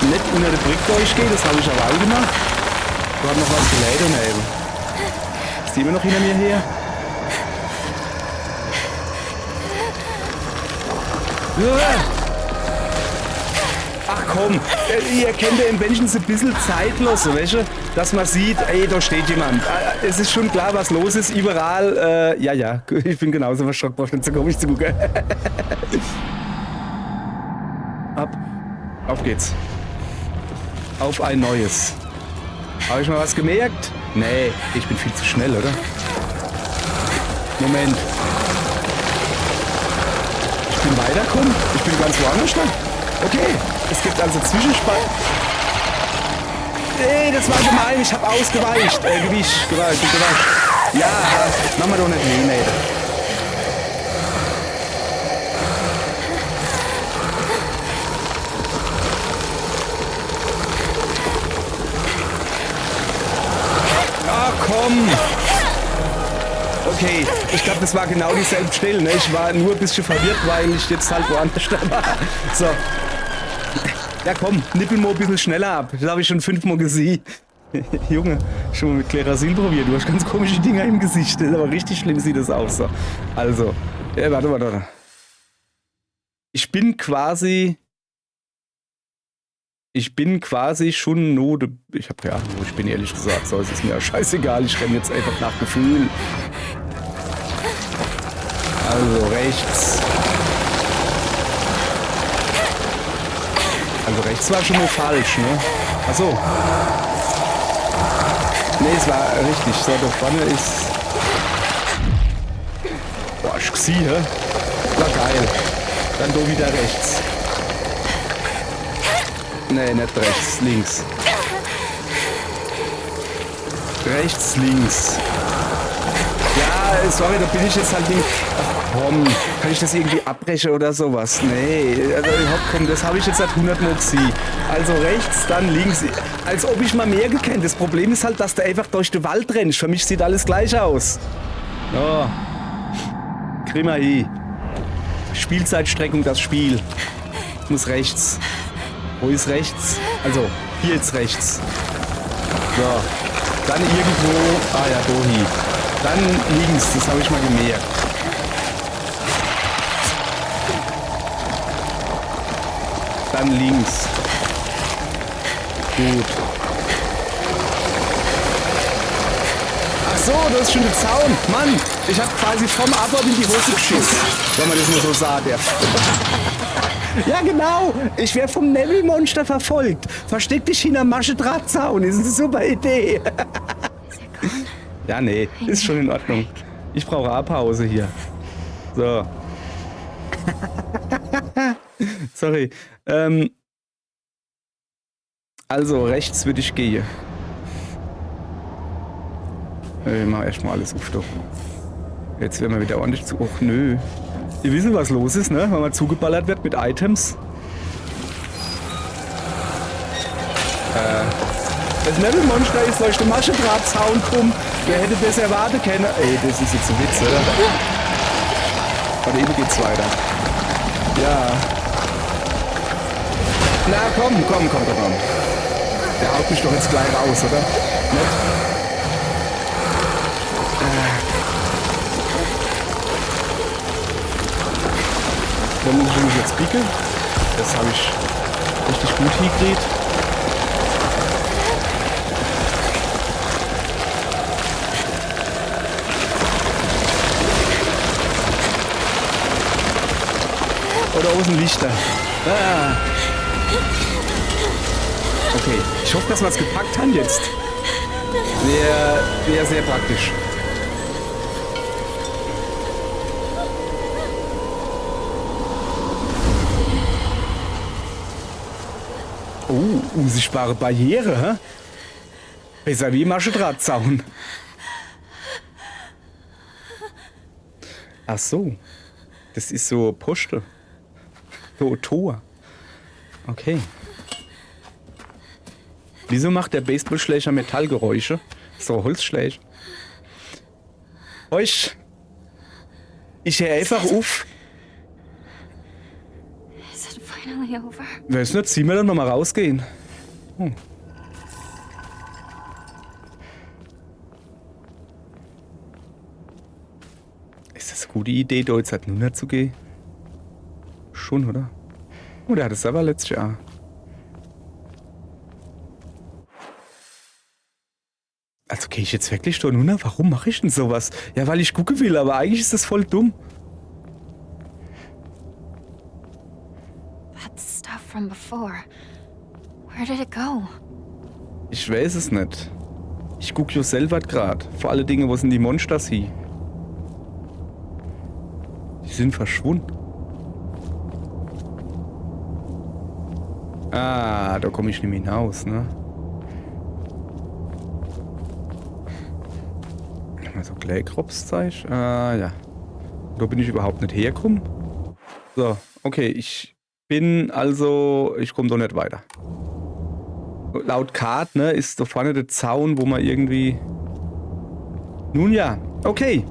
Nicht unter der Brick durchgehen, das habe ich aber auch gemacht. Da hat noch was gelädt und eben. Ist die immer noch hinter mir her? Ach komm, ihr kennt ja im Menschen so ein bisschen zeitlos, weißt du? Dass man sieht, ey, da steht jemand. Es ist schon klar, was los ist, überall. Ja, ich bin genauso verschockt, brauchst nicht so komisch zu gucken. Auf geht's. Auf ein neues. Habe ich mal was gemerkt? Nee, ich bin viel zu schnell, oder? Moment. Ich bin weiterkommen? Ich bin ganz woanders noch? Okay, es gibt also Zwischenspalt. Nee, das war gemein, ich habe ausgeweicht. Gewischt. Ja, mach mal doch nicht nee. Komm! Okay, ich glaube, das war genau dieselbe Stelle. Ne? Ich war nur ein bisschen verwirrt, weil ich jetzt halt woanders da war. So. Ja komm, nippel mal ein bisschen schneller ab. Das habe ich schon 5-mal gesehen. Junge, schon mal mit Klerasil probiert. Du hast ganz komische Dinger im Gesicht. Das ist aber richtig schlimm sieht das aus. So. Also, ja, warte. Ich bin quasi schon Note. Ich habe keine Ahnung, wo ich bin, ehrlich gesagt. So, es ist mir scheißegal. Ich renne jetzt einfach nach Gefühl. Also rechts. Also rechts war schon mal falsch, ne? Achso. Ne, es war richtig. So, da vorne ist. Boah, ich sehe. War geil. Dann da wieder rechts. Nee, nicht rechts, links. Rechts, links. Ja, sorry, da bin ich jetzt halt nicht. Ach komm, kann ich das irgendwie abbrechen oder sowas? Nee, also komm, das habe ich jetzt seit 100 Mal gesehen. Also rechts, dann links. Als ob ich mal mehr gekannt. Das Problem ist halt, dass du einfach durch den Wald rennst. Für mich sieht alles gleich aus. Oh. Krieg mal hin. Spielzeitstreckung, das Spiel. Ich muss rechts. Wo ist rechts? Also, hier jetzt rechts. So. Dann irgendwo. Ah ja, Dohi. Dann links, das habe ich mal gemerkt. Dann links. Gut. so, du hast schon den Zaun. Mann, ich hab quasi vom Abort in die Hose geschissen. Wenn man das nur so sagen darf. Ja, genau. Ich werde vom Nebelmonster verfolgt. Versteck dich hinter Maschendrahtzaun. Ist eine super Idee. Is it gone? Ja, nee, ist schon in Ordnung. Ich brauche A-Pause hier. So. Sorry. Also, rechts würde ich gehen. Ich mach erstmal alles aufstoppen. Jetzt werden wir wieder ordentlich zu. Och, nö. Ihr wisst, was los ist, ne? Wenn man zugeballert wird mit Items. Das Nebelmonster ist durch den Maschendrahtzaun kommt. Wer hätte das erwarten können? Ey, das ist jetzt ein Witz, oder? Aber eben geht's weiter. Ja. Na, komm. Der haut mich doch jetzt gleich raus, oder? Nett? Dann muss ich mich jetzt picken. Das habe ich richtig gut hingekriegt. Oder außen Lichter. Ah. Okay, ich hoffe, dass wir es gepackt haben jetzt. Wäre sehr praktisch. Oh, unsichtbare Barriere, hä? Besser wie Maschendrahtzaun. Ach so. Das ist so Poste. So Tor. Okay. Wieso macht der Baseballschläger Metallgeräusche? So Holzschläger. Euch. Ich höre einfach auf. Is it finally over? Weiß nicht, ziehen wir dann nochmal rausgehen. Oh. Ist das eine gute Idee, da jetzt halt runter zu gehen? Schon, oder? Oh, der hat es aber letztes Jahr. Also gehe ich jetzt wirklich da runter? Warum mache ich denn sowas? Ja, weil ich gucken will, aber eigentlich ist das voll dumm. That stuff from before. Where did it go? Ich weiß es nicht. Ich gucke ja selber grad. Vor alle Dinge, wo sind die Monsters hier? Die sind verschwunden. Ah, da komme ich nicht mehr hinaus, ne? Mal so Claykropszeug. Ah, ja. Da bin ich überhaupt nicht hergekommen. So, okay, ich komme doch nicht weiter. Laut Karte, ne, ist da vorne der Zaun, wo man irgendwie... Nun ja, okay.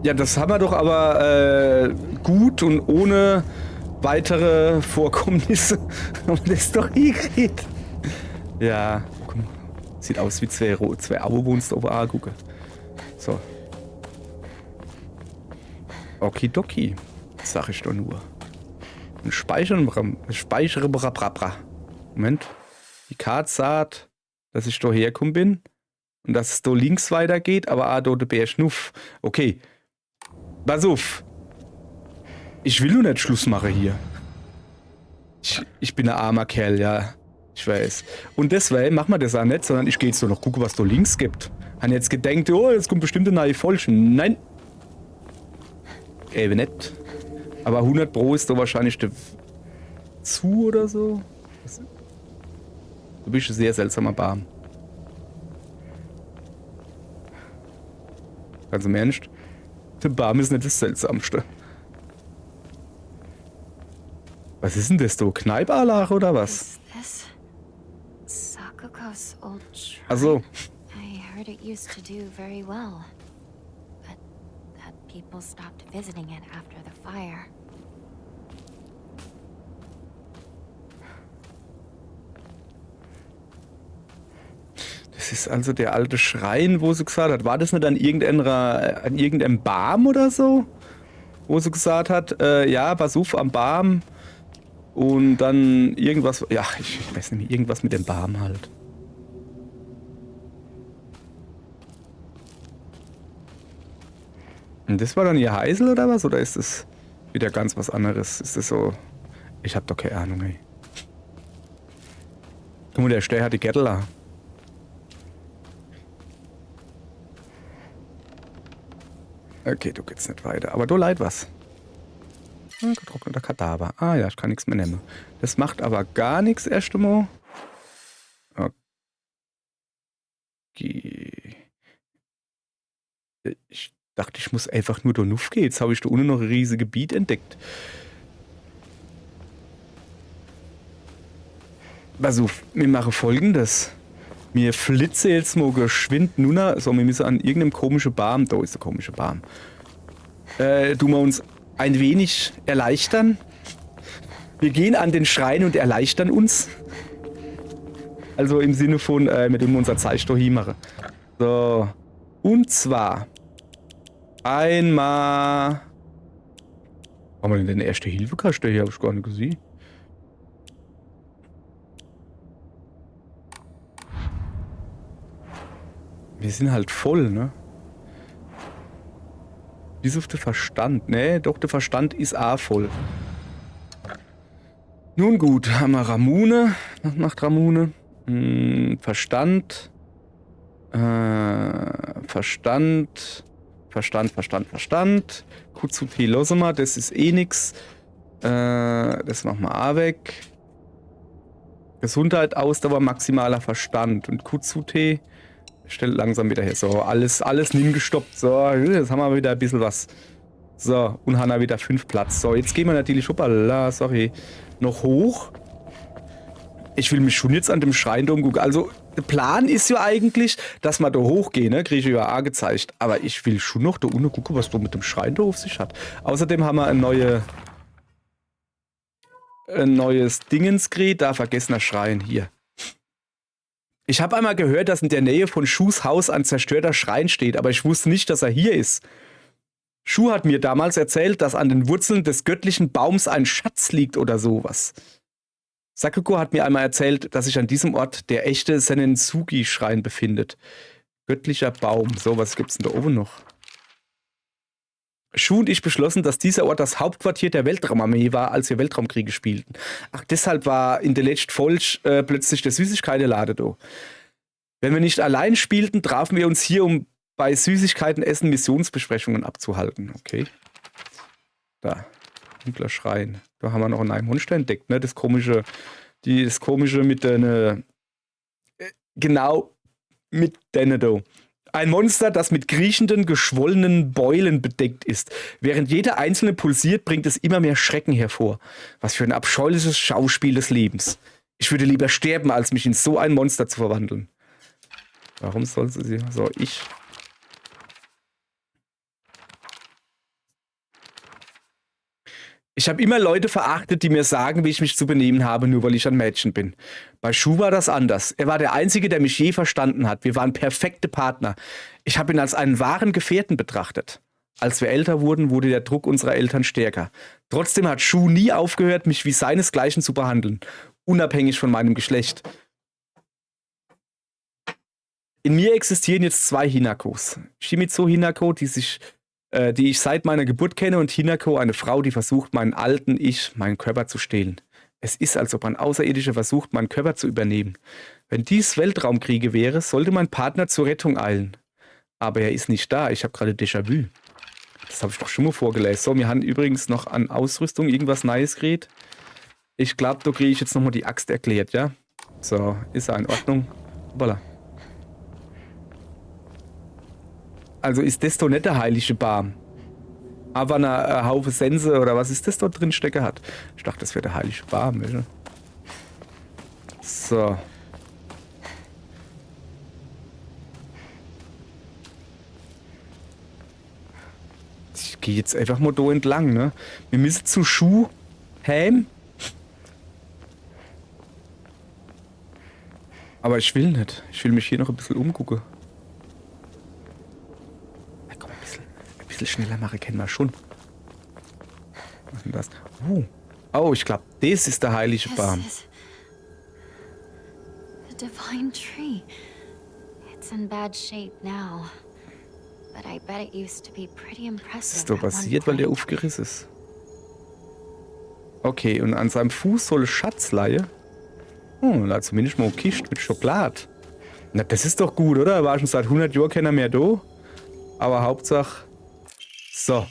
Ja, das haben wir doch aber gut und ohne weitere Vorkommnisse haben wir das doch hingekriegt. Ja, guck mal. Sieht aus wie zwei Augenwunst auf A gucken. So. Okidoki, sag ich doch nur. Ein Speichere. Moment. Die Karte sagt, dass ich da hergekommen bin und dass es da links weitergeht, aber auch da der Bär Schnuff. Okay. Pass auf. Ich will nur nicht Schluss machen hier. Ich bin ein armer Kerl, ja. Ich weiß. Und deswegen machen wir das auch nicht, sondern ich gehe jetzt nur noch gucken, was da links gibt. Han jetzt gedenkt, oh, jetzt kommt bestimmt eine neue Folge. Nein. Eben nicht. Aber 100 Pro ist da wahrscheinlich der zu oder so. Du bist ein sehr seltsamer Baum. Ganz im Ernst? Der Baum ist nicht das Seltsamste. Was ist denn das, du? Kneiparlach oder was? Is this Sakuko's old shrine? Also, I heard it used to do very well, but that people stopped visiting it after the fire. das ist also der alte Schrein, wo sie gesagt hat, war das nicht an irgendeinem Baum oder so? Wo sie gesagt hat, ja, pass auf, am Baum. Und dann irgendwas, ja, ich weiß nicht mehr, irgendwas mit dem Baum halt. Und das war dann ihr Heisel oder was? Oder ist das wieder ganz was anderes? Ist das so... Ich hab doch keine Ahnung, ey. Guck mal, der Stör hat die Kettel da. Okay, du geht's nicht weiter. Aber du leid was. Getrockneter Kadaver. Ah ja, ich kann nichts mehr nehmen. Das macht aber gar nichts erst einmal. Okay. Ich dachte, ich muss einfach nur da gehen. Jetzt habe ich da unten noch ein riesiges Gebiet entdeckt. Also, wir machen Folgendes. Wir flitzen jetzt mal geschwind nur. So, wir müssen an irgendeinem komischen Baum. Da ist der komische Baum. Tun wir uns ein wenig erleichtern. Wir gehen an den Schrein und erleichtern uns. Also im Sinne von, mit dem unser Zeichen hier machen. So. Und zwar einmal. Haben wir denn den Erste-Hilfe-Kasten hier? Habe ich gar nicht gesehen. Wir sind halt voll, ne? Bis auf den Verstand. Ne, doch, der Verstand ist auch voll. Nun gut, haben wir Ramune. Was macht Ramune? Verstand. Verstand. Kutsuti Losema, das ist eh nix. Das machen wir auch weg. Gesundheit, Ausdauer, maximaler Verstand. Und Kutsute stellt langsam wieder her. So, alles gestoppt. So, jetzt haben wir wieder ein bisschen was. So, und haben wieder 5 Platz. So, jetzt gehen wir natürlich, hoppala, sorry, noch hoch. Ich will mich schon jetzt an dem Schrein da umgucken. Also, der Plan ist ja eigentlich, dass wir da hochgehen, ne? Kriege ich ja auch gezeigt. Aber ich will schon noch da unten gucken, was da mit dem Schrein da auf sich hat. Außerdem haben wir ein neues Dingensgerät, da vergessener Schrein hier. Ich habe einmal gehört, dass in der Nähe von Shus Haus ein zerstörter Schrein steht, aber ich wusste nicht, dass er hier ist. Shu hat mir damals erzählt, dass an den Wurzeln des göttlichen Baums ein Schatz liegt oder sowas. Sakuko hat mir einmal erzählt, dass sich an diesem Ort der echte Senensugi-Schrein befindet. Göttlicher Baum. So, was gibt's denn da oben noch? Shu und ich beschlossen, dass dieser Ort das Hauptquartier der Weltraumarmee war, als wir Weltraumkriege spielten. Ach, deshalb war in der letzten Folge plötzlich der Süßigkeitenladen da. Wenn wir nicht allein spielten, trafen wir uns hier, um bei Süßigkeiten essen Missionsbesprechungen abzuhalten. Okay. Da. Dunkler Schrein. Da haben wir noch einen Monster entdeckt, ne? Das komische mit der genau mit denen da. Ein Monster, das mit kriechenden, geschwollenen Beulen bedeckt ist. Während jeder einzelne pulsiert, bringt es immer mehr Schrecken hervor. Was für ein abscheuliches Schauspiel des Lebens. Ich würde lieber sterben, als mich in so ein Monster zu verwandeln. Warum soll sie... So, Ich habe immer Leute verachtet, die mir sagen, wie ich mich zu benehmen habe, nur weil ich ein Mädchen bin. Bei Shu war das anders. Er war der Einzige, der mich je verstanden hat. Wir waren perfekte Partner. Ich habe ihn als einen wahren Gefährten betrachtet. Als wir älter wurden, wurde der Druck unserer Eltern stärker. Trotzdem hat Shu nie aufgehört, mich wie seinesgleichen zu behandeln. Unabhängig von meinem Geschlecht. In mir existieren jetzt 2 Hinakos. Shimizu Hinako, die ich seit meiner Geburt kenne, und Hinako, eine Frau, die versucht, meinen alten Ich, meinen Körper zu stehlen. Es ist, als ob ein Außerirdischer versucht, meinen Körper zu übernehmen. Wenn dies Weltraumkriege wäre, sollte mein Partner zur Rettung eilen. Aber er ist nicht da. Ich habe gerade Déjà-vu. Das habe ich doch schon mal vorgelesen. So, wir haben übrigens noch an Ausrüstung irgendwas Neues geredet. Ich glaube, da kriege ich jetzt nochmal die Axt erklärt, ja? So, ist er in Ordnung? Hoppala. Also ist das doch nicht der heilige Baum. Aber ein Haufen Sense oder was ist das dort drin stecken hat. Ich dachte, das wäre der heilige Baum. Oder? So. Ich gehe jetzt einfach mal da entlang, ne? Wir müssen zu Shu heim. Aber ich will nicht. Ich will mich hier noch ein bisschen umgucken. Schneller mache, kennen wir schon. Was ist denn das? Oh, ich glaube, das ist der heilige Baum. The divine tree. It's in bad shape now. but I bet it used to be pretty Was impressive ist da at one passiert, weil der point. aufgerissen ist? Okay, und an seinem Fuß soll Schatzleihe. Oh, da hat zumindest mal eine Kiste mit Schokolade. Na, das ist doch gut, oder? War schon seit 100 Jahren keiner mehr da. Aber Hauptsache... So.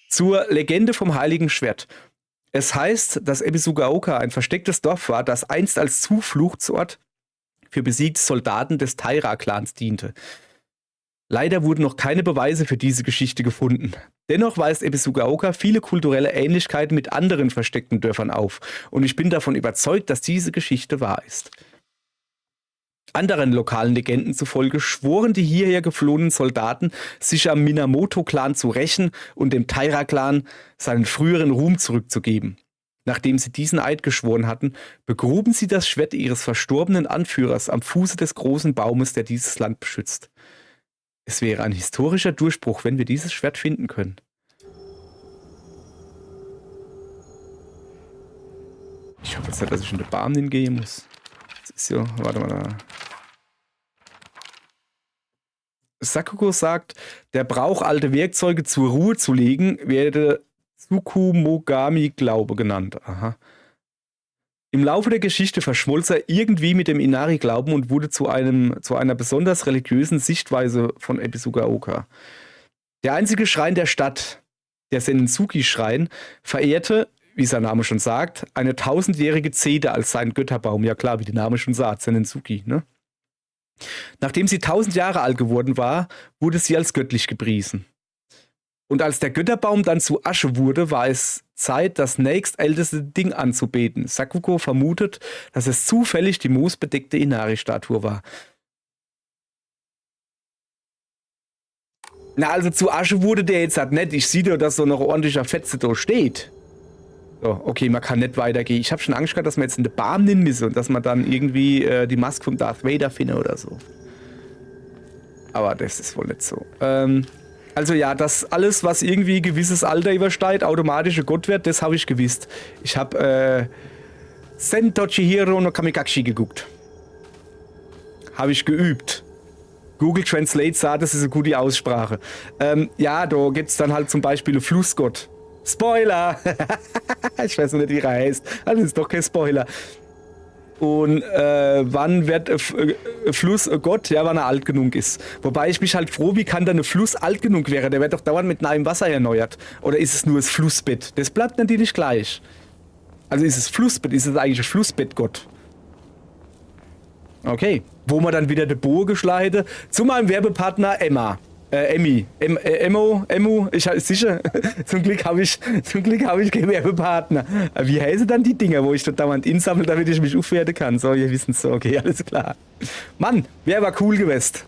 Zur Legende vom Heiligen Schwert. Es heißt, dass Ebisugaoka ein verstecktes Dorf war, das einst als Zufluchtsort für besiegte Soldaten des Taira-Clans diente. Leider wurden noch keine Beweise für diese Geschichte gefunden. Dennoch weist Ebisugaoka viele kulturelle Ähnlichkeiten mit anderen versteckten Dörfern auf. Und ich bin davon überzeugt, dass diese Geschichte wahr ist. Anderen lokalen Legenden zufolge schworen die hierher geflohenen Soldaten, sich am Minamoto-Clan zu rächen und dem Taira-Clan seinen früheren Ruhm zurückzugeben. Nachdem sie diesen Eid geschworen hatten, begruben sie das Schwert ihres verstorbenen Anführers am Fuße des großen Baumes, der dieses Land beschützt. Es wäre ein historischer Durchbruch, wenn wir dieses Schwert finden können. Ich hoffe jetzt nicht, dass ich in den Barm hingehen muss. Das ist ja... Warte mal da. Sakugo sagt, der Brauch, alte Werkzeuge zur Ruhe zu legen, werde Tsukumogami-Glaube genannt. Aha. Im Laufe der Geschichte verschmolz er irgendwie mit dem Inari-Glauben und wurde zu einer besonders religiösen Sichtweise von Ebisugaoka. Der einzige Schrein der Stadt, der Senensuki-Schrein, verehrte, wie sein Name schon sagt, eine 1000-jährige Zede als seinen Götterbaum. Ja klar, wie der Name schon sagt, Senensuki, ne? Nachdem sie 1000 Jahre alt geworden war, wurde sie als göttlich gepriesen. Und als der Götterbaum dann zu Asche wurde, war es Zeit, das nächstälteste Ding anzubeten. Sakugo vermutet, dass es zufällig die moosbedeckte Inari-Statue war. Na, also zu Asche wurde der jetzt halt nicht. Ich sehe doch, dass so noch ordentlicher Fetze da steht. So, okay, man kann nicht weitergehen. Ich habe schon Angst gehabt, dass man jetzt in den Barm nehmen müsse und dass man dann irgendwie die Maske von Darth Vader findet oder so. Aber das ist wohl nicht so. Also ja, dass alles, was irgendwie gewisses Alter übersteigt, automatisch ein Gott wird, das habe ich gewusst. Ich habe Sen Tochihiro no Kamikaze geguckt. Habe ich geübt. Google Translate sagt, das ist eine gute Aussprache. Ja, da gibt es dann halt zum Beispiel einen Flussgott. Spoiler! Ich weiß noch nicht, wie er heißt. Das ist doch kein Spoiler. Und wann wird ein Fluss ein Gott? Ja, wann er alt genug ist. Wobei ich mich halt froh, wie kann dann ein Fluss alt genug wäre? Der wird doch dauernd mit neuem Wasser erneuert. Oder ist es nur das Flussbett? Das bleibt natürlich gleich. Also ist es Flussbett? Ist es eigentlich ein Flussbettgott? Okay. Wo man dann wieder den Bogen geschleitet zu meinem Werbepartner Emma. Emmy. Emu. Ich sicher. Zum Glück habe ich keinen Werbepartner. Wie heißen dann die Dinger, wo ich dort dauernd insammle, damit ich mich aufwerten kann? So, ihr wisst es so. Okay, alles klar. Mann, wer war cool gewesen?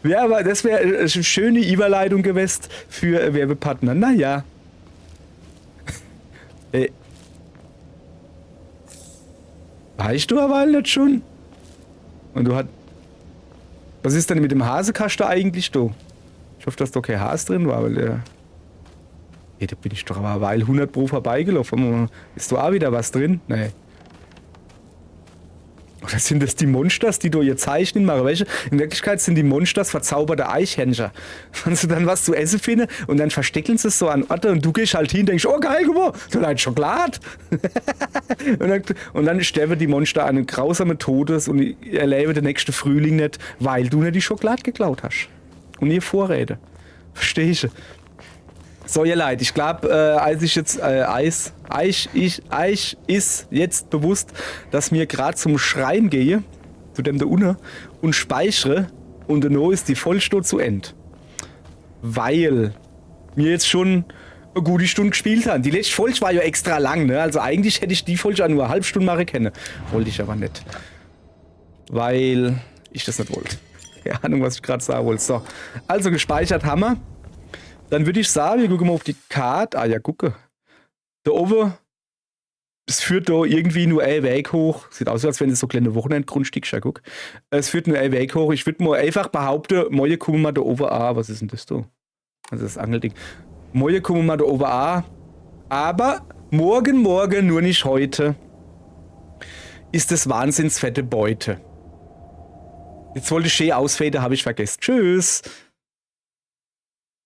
Das wäre eine schöne Überleitung gewesen für Werbepartner. Naja. Weißt du aber nicht schon? Und du hast... Was ist denn mit dem Hasekasten eigentlich da? Ich hoffe, dass da kein Has drin war, weil der... Hey, da bin ich doch aber eine Weile 100 Pro vorbeigelaufen. Ist da auch wieder was drin? Nee. Oder sind das die Monsters, die da ihr Zeichen machen? Weißt du? In Wirklichkeit sind die Monsters verzauberte Eichhörnchen. Wenn sie dann was zu essen finden und dann verstecken sie es so an Orte und du gehst halt hin und denkst, oh geil, guck mal, so ein Schokolade. und dann sterben die Monster einen grausamen Todes und erleben den nächsten Frühling nicht, weil du nicht die Schokolade geklaut hast. Und ihr Vorräte. Versteh ich? So, ihr Leid, ich glaube, Eich ist jetzt bewusst, dass mir gerade zum Schrein gehe, zu dem da unten, und speichere und dann ist die Vollstunde zu Ende. Weil mir jetzt schon eine gute Stunde gespielt haben. Die letzte Folge war ja extra lang, ne? Also eigentlich hätte ich die Folge nur eine halbe Stunde machen können. Wollte ich aber nicht. Weil ich das nicht wollte. Keine Ahnung, was ich gerade sagen wollte. So, also gespeichert haben wir. Dann würde ich sagen, wir gucken mal auf die Karte. Ah ja, gucke. Da oben, es führt da irgendwie nur ein Weg hoch. Sieht aus, als wenn es so kleine Wochenendgrundstück ist. Guck. Es führt nur ein Weg hoch. Ich würde mal einfach behaupten, morgen kommen wir da oben an. Was ist denn das da? Also das Angelding. Morgen kommen wir da oben an. Aber morgen, nur nicht heute, ist das wahnsinns fette Beute. Jetzt wollte ich schön ausfaden, habe ich vergessen. Tschüss.